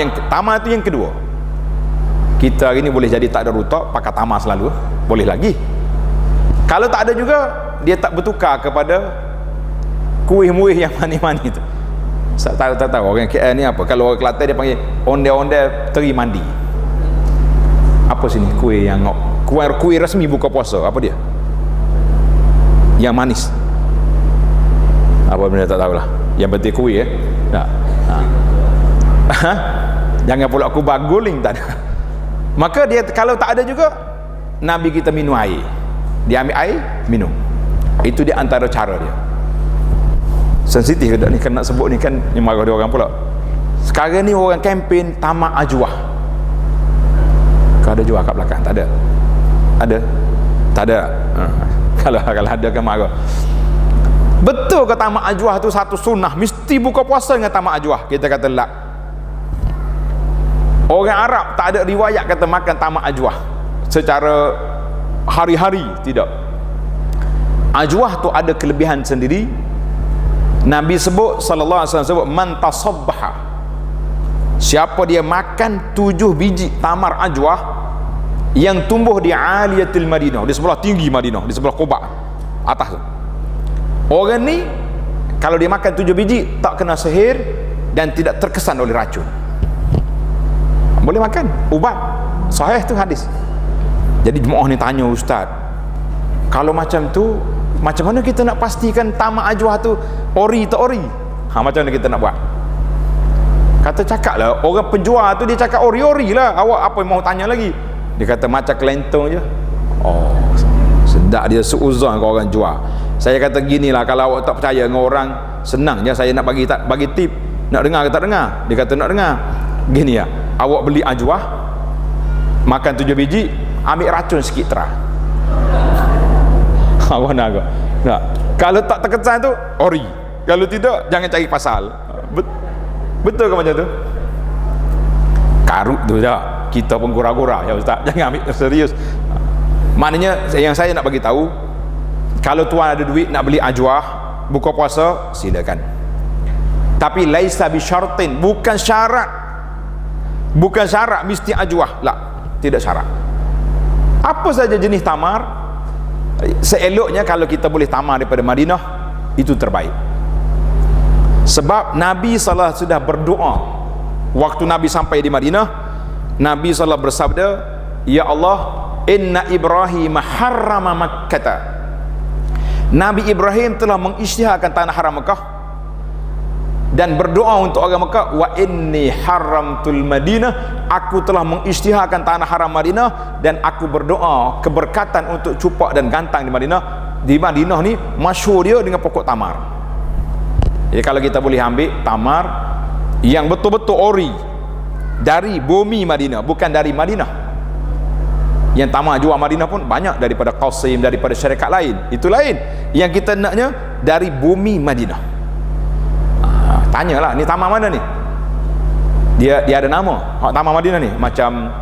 itu yang kedua. Kita hari ni boleh jadi tak ada rutab, pakai tamar selalu, boleh lagi. Kalau tak ada juga, dia tak bertukar kepada kuih-muih yang manis-manis tu. Tak tahu orang KL ni apa. Kalau orang Kelantan dia panggil ondel-ondel teri mandi. Apa sini kuih yang kuih resmi buka puasa, apa dia? Yang manis. Apa benda tak tahulah. Yang penting kuih tak. Jangan pula aku baguling, tak ada. Maka dia kalau tak ada juga, Nabi kita minum air. Dia ambil air, minum. Itu di antara cara dia. Sensitif ke tak ni kan nak sebut ni kan, ni marah dia orang pula. Sekarang ni orang kempen tamak ajwah. Kau ada jual kat belakang? Tak ada. Ada? Tak ada. Kalau ada kan marah. Betul ke tamak ajwah tu satu sunnah mesti buka puasa dengan tamak ajwah? Kita kata tak. Orang Arab tak ada riwayat kata makan tamak ajwah secara hari-hari, tidak. Ajwah tu ada kelebihan sendiri. Nabi sebut, sallallahu alaihi wasallam sebut, man tasabbaha, siapa dia makan 7 biji tamar ajwah yang tumbuh di aliyatil Madinah, di sebelah tinggi Madinah, di sebelah Quba atas tu. Orang ni kalau dia makan 7 biji tak kena sihir dan tidak terkesan oleh racun. Boleh makan, ubat. Sahih tu hadis. Jadi jemaah ni tanya ustaz, kalau macam tu macam mana kita nak pastikan tamak ajwah tu ori tak ori? Macam mana kita nak buat? Kata cakap lah, orang penjual tu dia cakap ori-ori lah, awak apa yang mau tanya lagi? Dia kata macam kelentong je. Oh, sedap dia seuzon ke orang jual. Saya kata gini lah, kalau awak tak percaya dengan orang, senang je saya nak bagi tip. Nak dengar ke tak dengar? Dia kata nak dengar. Gini ya, awak beli ajwah, makan 7 biji, ambil racun sikit terah. Awak nak ke? Nak. Kalau tak terkesan tu ori, kalau tidak jangan cari pasal. Betul ke macam tu? Karut tu dah. Kita pun gurau-gurau ya ustaz, jangan ambil serius. Maknanya yang saya nak bagi tahu, kalau tuan ada duit nak beli ajwah buka puasa, silakan. Tapi laisa bi syartin, bukan syarat. Bukan syarat mesti ajwah. La, tidak syarat. Apa saja jenis tamar, seeloknya kalau kita boleh tamar daripada Madinah, itu terbaik. Sebab Nabi SAW sudah berdoa waktu Nabi sampai di Madinah. Nabi SAW bersabda, ya Allah, inna Ibrahim harrama Makkah. Nabi Ibrahim telah mengisytiharkan tanah haram Mekah dan berdoa untuk orang Mekah, wa inni haramtul Madinah, aku telah mengisytiharkan tanah haram Madinah dan aku berdoa keberkatan untuk cupak dan gantang di Madinah. Di Madinah ni masyhur dia dengan pokok tamar. Jadi kalau kita boleh ambil tamar yang betul-betul ori dari bumi Madinah, bukan dari Madinah. Yang tamar jual Madinah pun banyak daripada Qasim, daripada syarikat lain, itu lain. Yang kita naknya dari bumi Madinah. Tanyalah, ni tamar mana ni? Dia ada nama. Tamar Madinah ni macam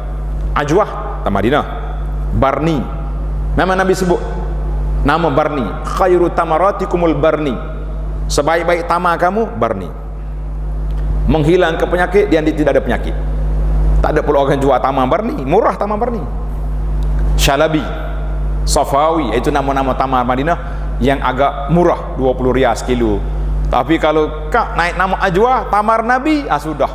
ajwah, tamar Madinah. Barni, memang Nabi sebut nama Barni, khairu tamaratikumul Barni, sebaik-baik tamar kamu Barni, menghilangkan penyakit dan dia tidak ada penyakit. Tak ada pula orang jual tamar Barni, murah tamar Barni. Syalabi, Safawi, itu nama-nama tamar Madinah yang agak murah, 20 riyal sekilo. Tapi kalau kak naik nama ajwah tamar Nabi, sudah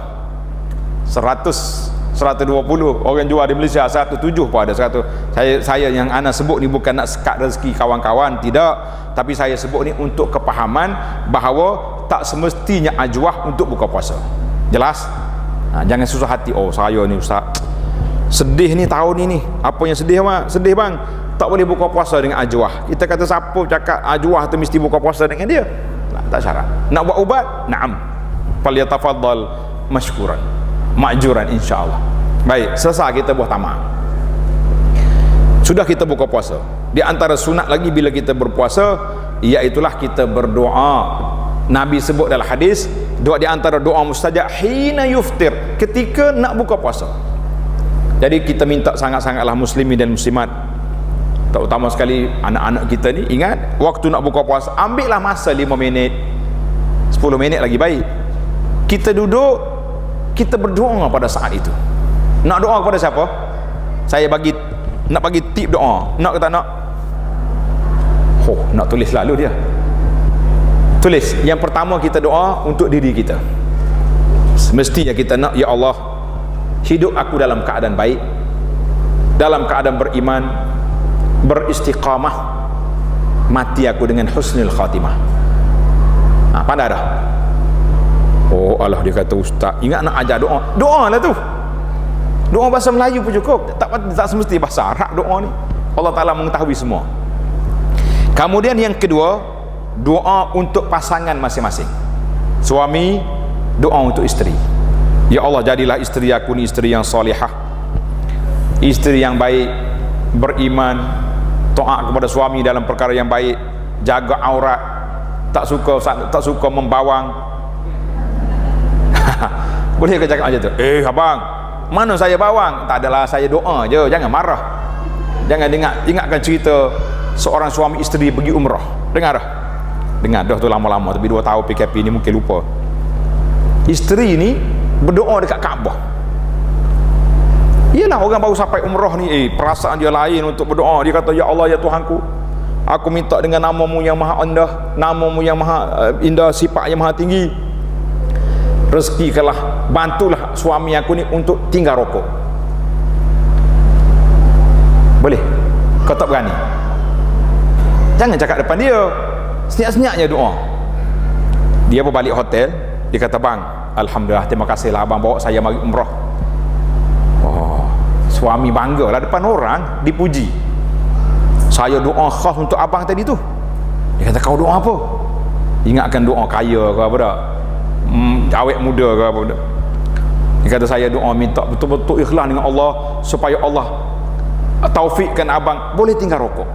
100, 120. Orang jual di Malaysia 107 pun ada. 100. Saya yang ana sebut ni bukan nak sekat rezeki kawan-kawan, tidak, tapi saya sebut ni untuk kepahaman bahawa tak semestinya ajwah untuk buka puasa. Jelas? Jangan susah hati, oh saya ni ustaz sedih ni tahun ini. Apa yang sedih mak? Sedih bang, tak boleh buka puasa dengan ajwah. Kita kata siapa cakap ajwah tu mesti buka puasa dengan dia? Tak syarat. Nak buat ubat? Naam. Falyatafaddal mashkuran, ma'juran insya-Allah. Baik, selesai kita buah tamar. Sudah kita buka puasa. Di antara sunat lagi bila kita berpuasa, iaitulah kita berdoa. Nabi sebut dalam hadis, doa di antara doa mustajab hina yuftir, ketika nak buka puasa. Jadi kita minta sangat-sangatlah muslimin dan muslimat, terutama sekali anak-anak kita ni, ingat waktu nak buka puasa, ambillah masa 5 minit 10 minit lagi baik. Kita duduk, kita berdoa pada saat itu. Nak doa kepada siapa? Saya nak bagi tip doa. Nak ke tak nak? Nak tulis lalu dia. Tulis. Yang pertama kita doa untuk diri kita. Semestinya kita nak, ya Allah, hidup aku dalam keadaan baik, dalam keadaan beriman, beristiqamah, mati aku dengan husnul khatimah. Pandai dah. Oh Allah, dia kata ustaz, ingat nak ajar doa. Doa lah tu. Doa bahasa Melayu pun cukup. Tak semesti bahasa Arab doa ni. Allah Ta'ala mengetahui semua. Kemudian yang kedua, doa untuk pasangan masing-masing. Suami doa untuk isteri, ya Allah, jadilah isteri aku ni isteri yang solihah, isteri yang baik, beriman, taat kepada suami dalam perkara yang baik, jaga aurat, tak suka membawang. Boleh ke cakap macam tu? Abang, mana saya bawang? Tak adalah, saya doa je, jangan marah. Jangan ingatkan cerita seorang suami isteri pergi umrah. Dengar dah tu lama-lama, tapi 2 tahun PKP ni mungkin lupa. Isteri ni berdoa dekat Kaabah. Iyalah, orang baru sampai umrah ni, perasaan dia lain untuk berdoa. Dia kata, ya Allah, ya Tuhanku, aku minta dengan namamu yang maha indah, namamu yang maha indah, sifat yang maha tinggi, rezekikanlah, bantulah suami aku ni untuk tinggal rokok. Boleh? Kau tak berani? Jangan cakap depan dia, senyap-senyapnya doa. Dia berbalik hotel, dia kata, bang, alhamdulillah, terima kasihlah abang bawa saya mari umrah. Suami bangga lah depan orang, dipuji. Saya doa khas untuk abang tadi tu. Dia kata, kau doa apa? Ingatkan doa kaya ke apa tak? Awet muda ke apa tak? Dia kata, saya doa minta betul-betul ikhlas dengan Allah, supaya Allah taufikkan abang boleh tinggal rokok.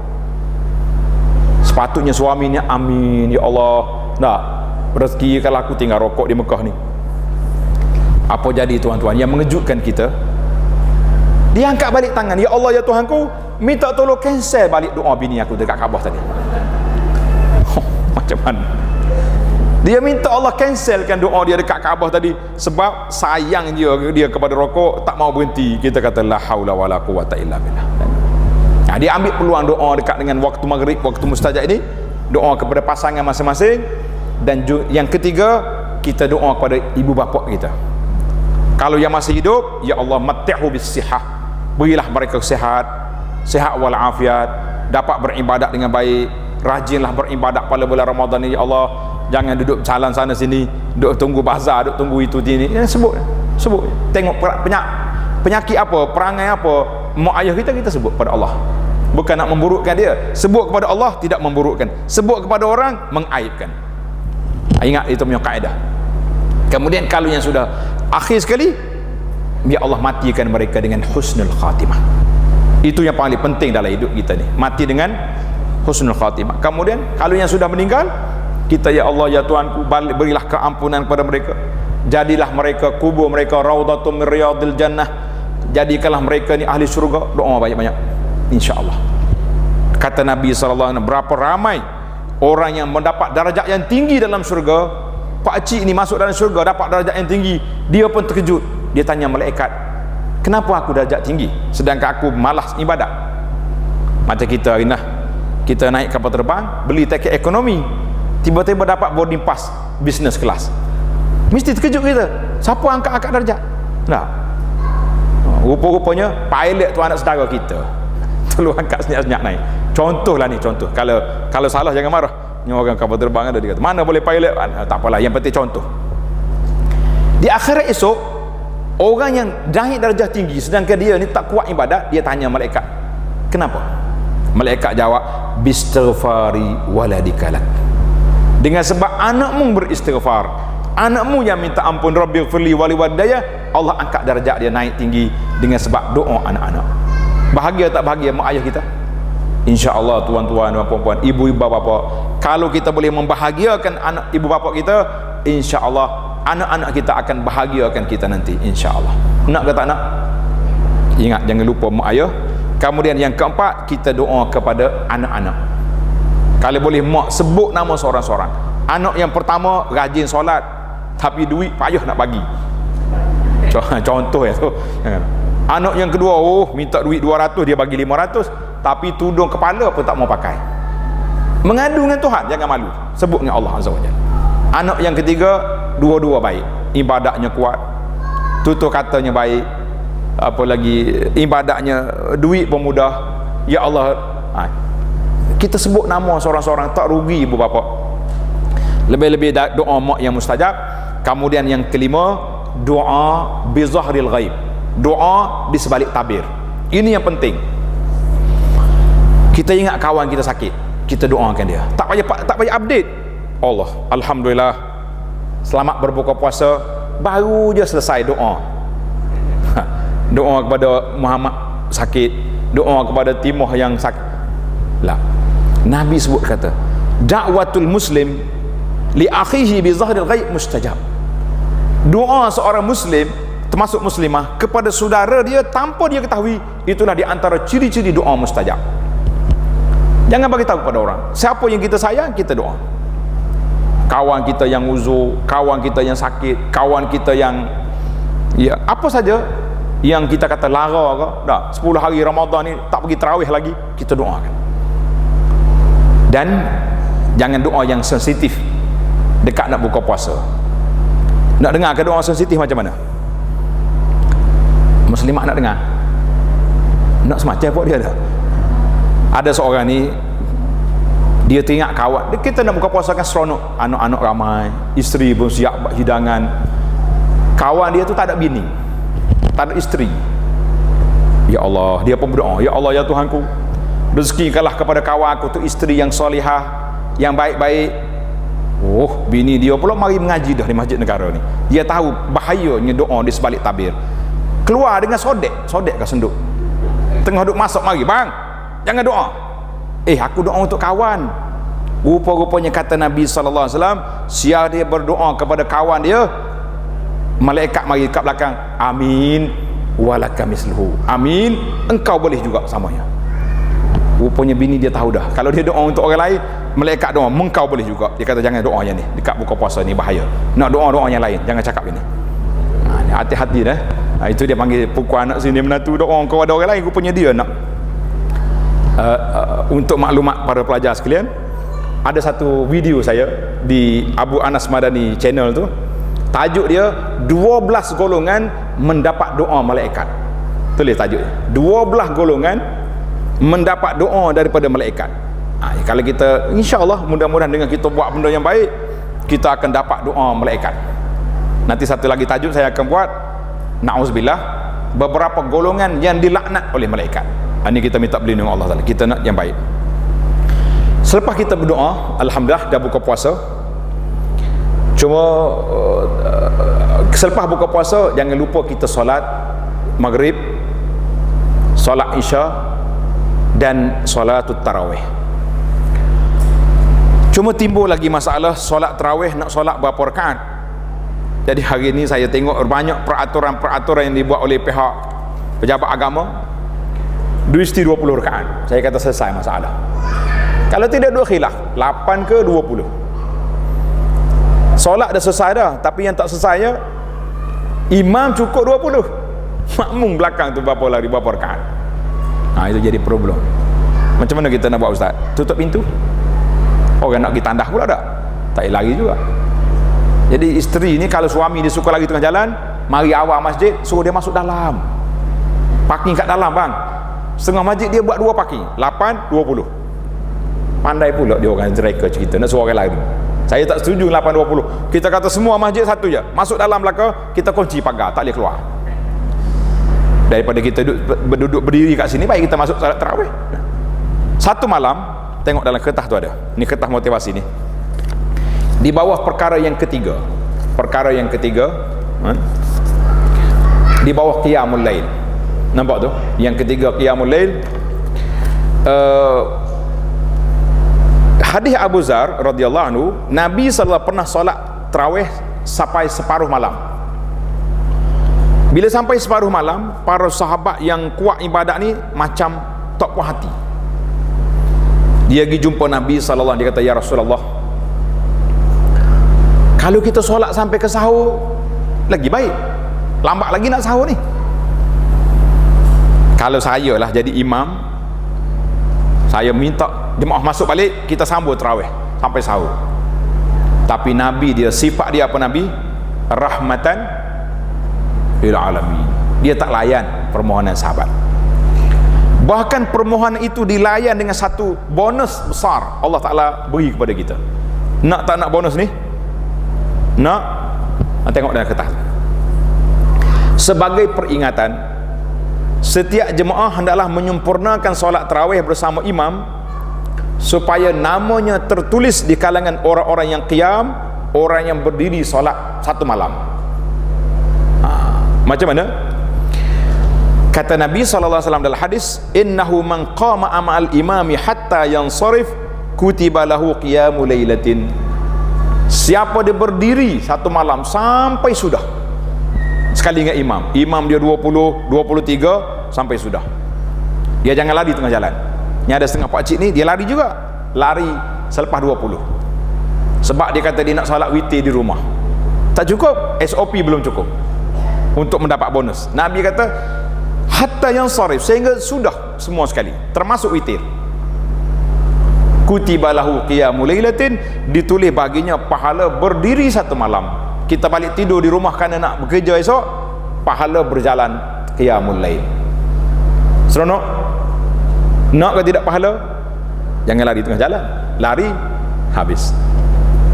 Sepatutnya suaminya, amin ya Allah, tak rezeki kalau aku tinggal rokok di Mekah ni. Apa jadi tuan-tuan yang mengejutkan kita? Dia angkat balik tangan, ya Allah, ya Tuhanku, minta tolong cancel balik doa bini aku dekat Kaabah tadi. Macam mana? Dia minta Allah cancelkan doa dia dekat Kaabah tadi sebab sayang dia kepada rokok, tak mau berhenti. Kita kata la haula wala quwata illa billah. Nah, dia ambil peluang doa dekat dengan waktu maghrib, waktu mustajab ini, doa kepada pasangan masing-masing. Dan yang ketiga, kita doa kepada ibu bapa kita. Kalau yang masih hidup, ya Allah, matti'hu bis-sihah, berilah mereka sihat walafiat, dapat beribadat dengan baik, rajinlah beribadat pada bulan Ramadan ni, ya Allah. Jangan duduk jalan sana sini, duduk tunggu bazar, duduk tunggu itu ini. Ya, sebut. Tengok penyakit apa, perangai apa mak ayah kita sebut pada Allah. Bukan nak memburukkan dia. Sebut kepada Allah, tidak memburukkan. Sebut kepada orang, mengaibkan. Ingat, itu punya kaedah. Kemudian kalau yang sudah akhir sekali, ya Allah, matikan mereka dengan husnul khatimah. Itu yang paling penting dalam hidup kita ni, mati dengan husnul khatimah. Kemudian kalau yang sudah meninggal, kita, ya Allah, ya Tuhanku, berilah keampunan kepada mereka, jadilah mereka, kubur mereka raudhatum min riyadil jannah, jadikanlah mereka ni ahli syurga. Doa banyak-banyak, insya-Allah. Kata Nabi SAW, berapa ramai orang yang mendapat darajat yang tinggi dalam syurga. Pak cik ni masuk dalam syurga, dapat darajat yang tinggi, dia pun terkejut. Dia tanya malaikat, kenapa aku darajat tinggi sedangkan aku malas ibadat? Macam kita hari ni, kita naik kapal terbang, beli tiket ekonomi, tiba-tiba dapat boarding pass business class, mesti terkejut kita. Siapa angkat darjat? Nah, rupa-rupanya pilot tu anak saudara kita, tolong angkat senyap-senyap naik. Contohlah ni, contoh. Kalau salah jangan marah. Ni orang kapal terbang ada, dia kata, mana boleh pilot? Tak apalah, yang penting contoh. Di akhirat esok, orang yang naik darjah tinggi sedangkan dia ni tak kuat ibadat, dia tanya malaikat, kenapa? Malaikat jawab, bistighfari waladika, dengan sebab anakmu beristighfar, anakmu yang minta ampun, rabbighfirli wa liwalidayya, Allah angkat darjat dia naik tinggi dengan sebab doa anak-anak. Bahagia tak bahagia mak ayah kita? InsyaAllah tuan-tuan dan puan-puan, ibu-ibu bapa, kalau kita boleh membahagiakan anak ibu bapa kita, insya-Allah anak-anak kita akan bahagiakan kita nanti, insya-Allah. Nak ke tak nak? Ingat, jangan lupa mak ayah. Kemudian yang keempat, kita doa kepada anak-anak. Kalau boleh mak sebut nama seorang-seorang. Anak yang pertama rajin solat, tapi duit payah nak bagi. Contoh ya tu. Anak yang kedua, minta duit 200, dia bagi 500, tapi tudung kepala pun tak mau pakai. Mengadu dengan Tuhan, jangan malu, sebut dengan Allah Azza wa Jalla. Anak yang ketiga, dua-dua baik, ibadatnya kuat, tutur katanya baik, apa lagi, ibadatnya, duit pun mudah. Ya Allah, kita sebut nama seorang-seorang, tak rugi ibu bapa. Lebih-lebih doa mak yang mustajab. Kemudian yang kelima, doa bi zahril ghaib, doa di sebalik tabir. Ini yang penting. Kita ingat kawan kita sakit, kita doakan dia. Tak payah update. Allah, alhamdulillah, selamat berbuka puasa, baru je selesai doa. Doa kepada Muhammad sakit, doa kepada Timur yang sakit. Lah, Nabi sebut kata, da'watul muslim li akhihi bi zahril ghaib mustajab. Doa seorang muslim, termasuk muslimah, kepada saudara dia tanpa dia ketahui, itulah di antara ciri-ciri doa mustajab. Jangan bagi tahu kepada orang. Siapa yang kita sayang, kita doa. Kawan kita yang uzur, kawan kita yang sakit, kawan kita yang ya apa saja yang kita kata lara ke, dah 10 hari Ramadan ni tak pergi tarawih lagi, kita doakan. Dan jangan doa yang sensitif dekat nak buka puasa. Nak dengar ke doa sensitif macam mana? Muslimat nak dengar? Nak semacam apa dia dah? Ada seorang ni, dia teringat kawan, kita nak buka puasa kan seronok, anak-anak ramai, isteri pun siap buat hidangan. Kawan dia tu tak ada bini, tak ada isteri. Ya Allah, dia pun berdoa, ya Allah ya Tuhanku, rezekikanlah kepada kawan aku tu isteri yang solihah, yang baik-baik. Oh, bini dia pula mari mengaji dah di masjid negara ni. Dia tahu bahayanya doa di sebalik tabir. Keluar dengan sodek ke senduk. Tengah duk masak, mari bang, jangan doa. Aku doa untuk kawan. Rupa-rupanya kata Nabi SAW, siapa dia berdoa kepada kawan dia, malaikat mari kat belakang, amin walaka misluhu, amin, engkau boleh juga samanya. Rupanya bini dia tahu dah, kalau dia doa untuk orang lain, malaikat doa, engkau boleh juga. Dia kata jangan doa yang ni, dekat buka puasa ni bahaya. Nak doa yang lain, jangan cakap ini. Hati-hati dah. Itu dia panggil pukul anak sini menantu doa kepada orang lain, rupanya dia nak. Untuk maklumat para pelajar sekalian, ada satu video saya di Abu Anas Madani channel tu, tajuk dia 12 golongan mendapat doa malaikat. Tulis tajuk 12 golongan mendapat doa daripada malaikat. Kalau kita insya-Allah, mudah-mudahan dengan kita buat benda yang baik, kita akan dapat doa malaikat. Nanti satu lagi tajuk saya akan buat, na'uzubillah, beberapa golongan yang dilaknat oleh malaikat. Ini kita minta perlindungan Allah Taala, kita nak yang baik. Selepas kita berdoa, alhamdulillah dah buka puasa. Cuma selepas buka puasa, jangan lupa kita solat maghrib, solat isya, dan solatut tarawih. Cuma timbul lagi masalah solat tarawih nak solat berapa rakaat. Jadi hari ini saya tengok banyak peraturan-peraturan yang dibuat oleh pihak pejabat agama. Mesti 20 rakaat. Saya kata selesai masalah. Kalau tidak dua khilaf, 8 ke 20. Solat dah selesai dah, tapi yang tak selesai imam cukup 20. Makmum belakang tu berapa rakaat. Itu jadi problem. Macam mana kita nak buat ustaz? Tutup pintu? Orang nak pergi tandah pula tak? Tak lari juga. Jadi isteri ni kalau suami dia suka lagi tengah jalan, mari awal masjid, suruh dia masuk dalam. Parking kat dalam bang. Setengah masjid dia buat 2 parking, 8, 20. Pandai pula dia orang striker cerita, nak suruh orang lain. Saya tak setuju 8, 20. Kita kata semua masjid satu je, masuk dalam belakang, kita kunci pagar, tak boleh keluar. Daripada kita duduk berdiri kat sini, baik kita masuk salat tarawih. Satu malam, tengok dalam kertas tu ada, ni kertas motivasi ni, di bawah perkara yang ketiga, di bawah qiyamul lail. Nampak tu? Yang ketiga qiyamul lail. Hadis Abu Zar radhiyallahu anhu, Nabi sallallahu pernah solat tarawih sampai separuh malam. Bila sampai separuh malam, para sahabat yang kuat ibadat ni macam tak puas hati. Dia pergi jumpa Nabi sallallahu, dia kata, ya Rasulullah, kalau kita solat sampai ke sahur lagi baik, lambat lagi nak sahur ni. Kalau saya lah jadi imam, saya minta jemaah masuk balik, kita sambung tarawih sampai sahur. Tapi Nabi dia, sifat dia apa Nabi? Rahmatan lil alamin. Dia tak layan permohonan sahabat. Bahkan permohonan itu dilayan dengan satu bonus besar Allah Ta'ala beri kepada kita. Nak tak nak bonus ni? Nak? Tengok dalam kertas. Sebagai peringatan, setiap jemaah hendaklah menyempurnakan solat tarawih bersama imam supaya namanya tertulis di kalangan orang-orang yang qiyam, orang yang berdiri solat satu malam. Macam mana? Kata Nabi SAW dalam hadis, innahu man qama ama'al imami hatta yansarif kutiba lahu qiyamu laylatin. Siapa dia berdiri satu malam sampai sudah, sekali ingat imam dia 20, 23 sampai sudah, dia jangan lari tengah jalan. Ni ada setengah pakcik ni, dia lari juga, lari selepas 20, sebab dia kata dia nak solat witir di rumah. Tak cukup, SOP belum cukup untuk mendapat bonus. Nabi kata hatta yang sarif, sehingga sudah semua sekali, termasuk witir. Kutiba lahu qiyamul lailatin, ditulis baginya pahala berdiri satu malam. Kita balik tidur di rumah kerana nak bekerja esok, pahala berjalan qiyamul lail. Seronok? Nak ke tidak pahala? Jangan lari tengah jalan, lari habis.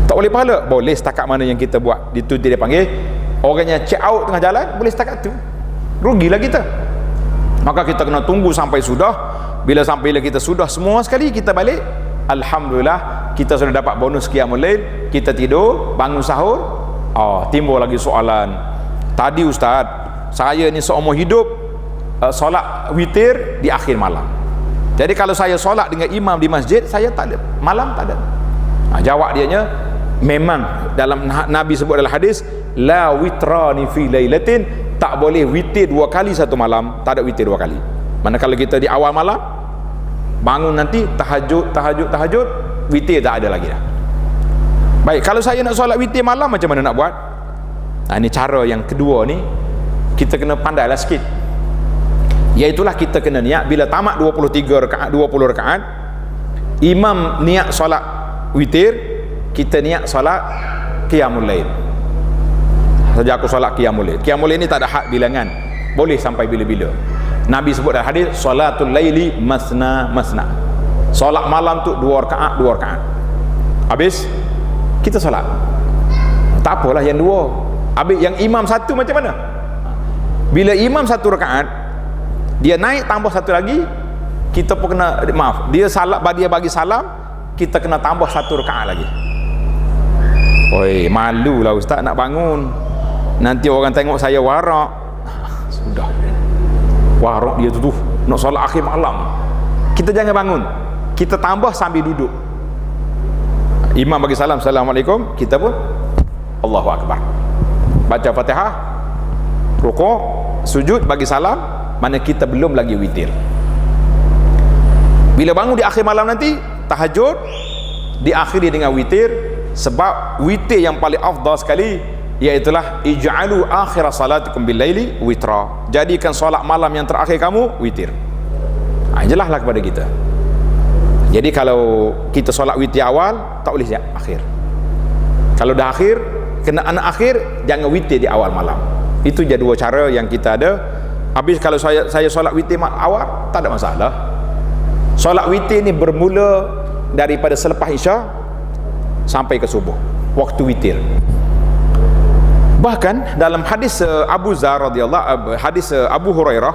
Tak boleh pahala? Boleh setakat mana yang kita buat. Itu dia panggil, orangnya check out tengah jalan, boleh setakat tu, rugilah kita. Maka kita kena tunggu sampai sudah. Bila kita sudah semua sekali, kita balik, alhamdulillah, kita sudah dapat bonus qiyamul lail. Kita tidur, bangun sahur, timbul lagi soalan. Tadi ustaz, saya ni seumur hidup solat witir di akhir malam. Jadi kalau saya solat dengan imam di masjid, saya tak ada, malam tak ada. Jawab dianya, memang dalam Nabi sebut dalam hadis, la witrani fi lailatin, tak boleh witir dua kali satu malam, tak ada witir dua kali. Manakala kita di awal malam bangun nanti tahajud, witir tak ada lagi dah. Baik, kalau saya nak solat witir malam, macam mana nak buat? Ini cara yang kedua ni, kita kena pandailah sikit. Iaitulah kita kena niat bila tamat 23 rakaat, 20 rakaat, imam niat solat witir, kita niat solat qiyamul lail. Saja aku solat qiyamul lail. Qiyamul lail ni tak ada had bilangan, boleh sampai bila-bila. Nabi sebut dalam hadis, salatul laili masna masna. Solat malam tu 2 rakaat, 2 rakaat. Habis kita solat. Tak apalah yang 2. Habis yang imam satu macam mana? Bila imam 1 rakaat, dia naik tambah 1 lagi, kita pun kena, maaf, dia bagi salam, kita kena tambah 1 rakaat lagi. Oi, malulah ustaz nak bangun, nanti orang tengok saya warak. Sudah, warak dia tu nak solat akhir malam. Kita jangan bangun, kita tambah sambil duduk. Imam bagi salam, assalamualaikum, kita pun Allahu Akbar, baca Fatihah, rukuk, sujud, bagi salam. Mana kita belum lagi witir. Bila bangun di akhir malam nanti, tahajud diakhiri dengan witir. Sebab witir yang paling afdal sekali, iaitulah ij'alu akhir salatikum bil laili witra, jadikan solat malam yang terakhir kamu witir. Jelaslah kepada kita. Jadi kalau kita solat witir awal, tak boleh siap akhir. Kalau dah akhir, kena anak akhir, jangan witir di awal malam. Itu je 2 cara yang kita ada. Habis kalau saya solat witir awal, tak ada masalah. Solat witir ni bermula daripada selepas Isya sampai ke subuh, waktu witir. Bahkan dalam hadis Abu Zar radhiyallahu, hadis Abu Hurairah,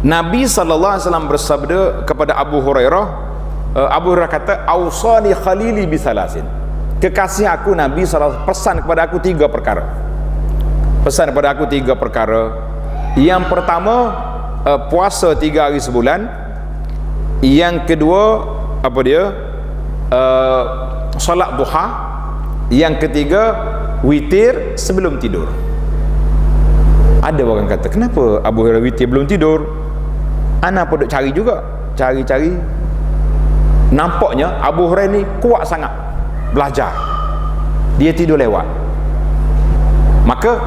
Nabi SAW bersabda kepada Abu Hurairah, Abu Hurairah kata, ausani khalili bisalasin, kekasih aku Nabi SAW pesan kepada aku 3 perkara. Pesan kepada aku 3 perkara. Yang pertama, puasa 3 hari sebulan. Yang kedua, apa dia, solat duha. Yang ketiga, witir sebelum tidur. Ada orang kata, kenapa Abu Hurairah witir belum tidur? Ana pun duk cari juga, cari. Nampaknya Abu Hurairah ni kuat sangat belajar, dia tidur lewat. Maka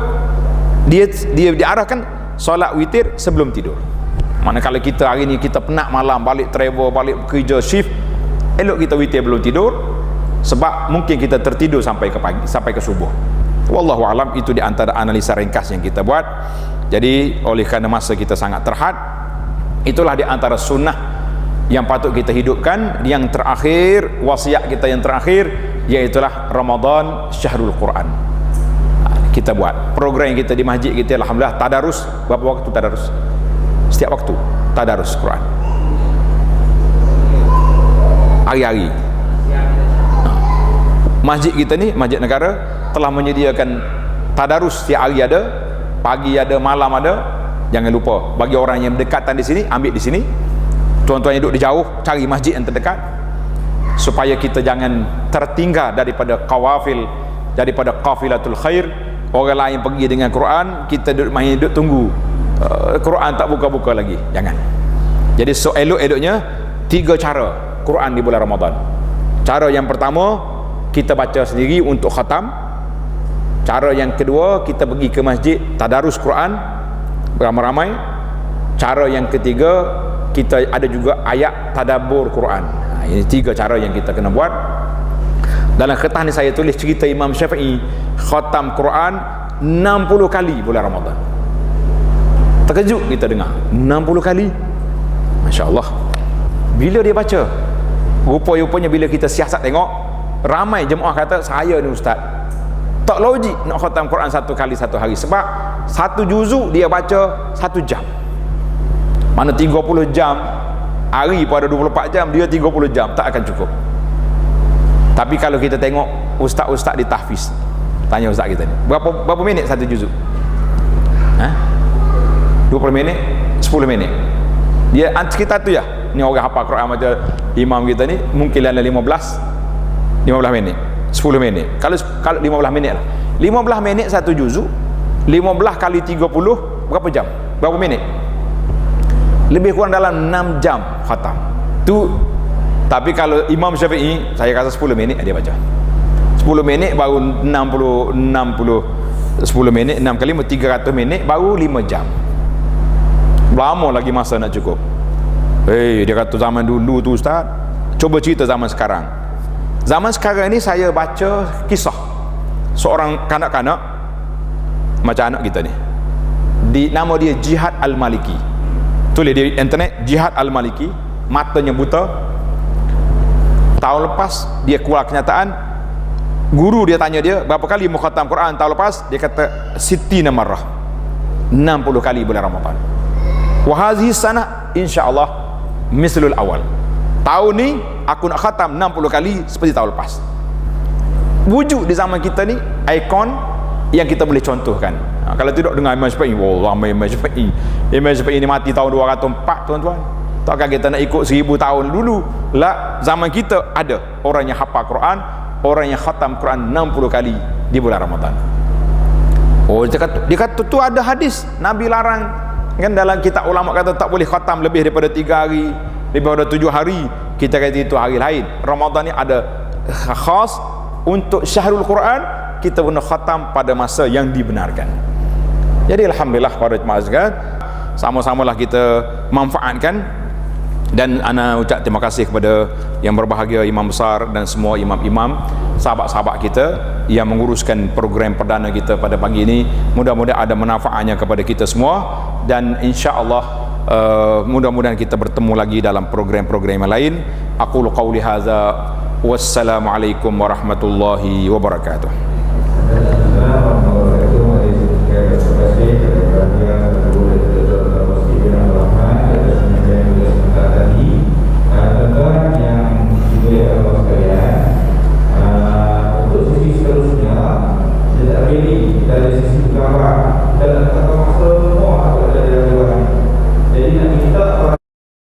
dia diarahkan solat witir sebelum tidur. Manakala kita hari ni kita penat malam, balik travel, balik kerja shift, elok kita witir belum tidur, sebab mungkin kita tertidur sampai ke pagi, sampai ke subuh. Wallahu alam, itu di antara analisa ringkas yang kita buat. Jadi oleh kerana masa kita sangat terhad, itulah di antara sunnah yang patut kita hidupkan. Yang terakhir, wasiat kita yang terakhir, iaitulah Ramadan Syahrul Quran. Kita buat program kita di masjid kita, alhamdulillah, tadarus. Berapa waktu tadarus? Setiap waktu tadarus Quran. hari-hari. Masjid kita ni, masjid negara, telah menyediakan tadarus setiap hari ada, pagi ada, malam ada. Jangan lupa, bagi orang yang berdekatan di sini, ambil di sini. Tuan-tuan yang duduk di jauh, cari masjid yang terdekat, supaya kita jangan tertinggal daripada qawafil, daripada qafilatul khair. Orang lain pergi dengan Quran, kita duduk main, duduk tunggu Quran tak buka-buka lagi. Jangan. Jadi elok-eloknya 3 cara Quran di bulan Ramadan. Cara yang pertama, kita baca sendiri untuk khatam. Cara yang kedua, kita pergi ke masjid tadarus Quran beramai-ramai. Cara yang ketiga, kita ada juga ayat tadabbur Quran. Ini 3 cara yang kita kena buat. Dalam kertas ni saya tulis cerita Imam Syafi'i khatam Quran 60 kali bulan Ramadan. Terkejut kita dengar 60 kali. Masya Allah. Bila dia baca, rupa-rupanya bila kita siasat tengok, ramai jemaah kata, saya ni ustaz tak logik nak khatam Quran 1 kali 1 hari, sebab 1 juzuk dia baca 1 jam. Mana 30 jam, hari pada 24 jam, dia 30 jam, tak akan cukup. Tapi kalau kita tengok ustaz-ustaz di tahfiz, tanya ustaz kita ni, berapa minit 1 juzuk? 20 minit, 10 minit. Dia sekitar tu ya. Ni orang hafal Quran macam imam kita ni, mungkin dalam 15 minit, 10 minit. Kalau 15 minit lah. 15 minit 1 juzuk, 15 kali 30 berapa jam? Berapa minit? Lebih kurang dalam 6 jam khatam. Tu. Tapi kalau Imam Syafi'i, saya kata 10 minit dia baca. 10 minit baru 10 minit 6 kali 300 minit baru 5 jam. Lama lagi masa nak cukup. Dia kata zaman dulu tu ustaz. Cuba cerita zaman sekarang. Zaman sekarang ni saya baca kisah seorang kanak-kanak macam anak kita ni. Nama dia Jihad Al-Maliki. Tulis di internet, Jihad Al-Maliki, matanya buta. Tahun lepas dia keluar kenyataan, guru dia tanya dia berapa kali mukhatam Quran tahun lepas, dia kata 60 marrah, 60 kali bulan Ramadan. Wa hadhihi sanah insyaallah mislul awal. Tahun ni aku nak khatam 60 kali seperti tahun lepas. Wujud di zaman kita ni ikon yang kita boleh contohkan. Kalau tidak dengan Imam Syafi'i, wallah Imam Syafi'i ni mati tahun 204 tuan-tuan. Takkan kita nak ikut 1000 tahun dulu lah. Zaman kita ada orang yang hafal Quran, orang yang khatam Quran 60 kali di bulan Ramadan. Dia kata tu ada hadis Nabi larang kan, dalam kitab ulama kata tak boleh khatam lebih daripada 3 hari, lebih daripada 7 hari. Kita kata itu hari lain. Ramadan ni ada khas untuk syahrul Quran, kita guna khatam pada masa yang dibenarkan. Jadi alhamdulillah para jemaah sekalian, sama-samalah kita manfaatkan. Dan ana ucap terima kasih kepada yang berbahagia imam besar dan semua imam-imam, sahabat-sahabat kita yang menguruskan program perdana kita pada pagi ini. Mudah-mudahan ada manfaatnya kepada kita semua, dan insya-Allah mudah-mudahan kita bertemu lagi dalam program-program yang lain. Aqulu qauli hadza, wassalamualaikum warahmatullahi wabarakatuh. Yang juga Allah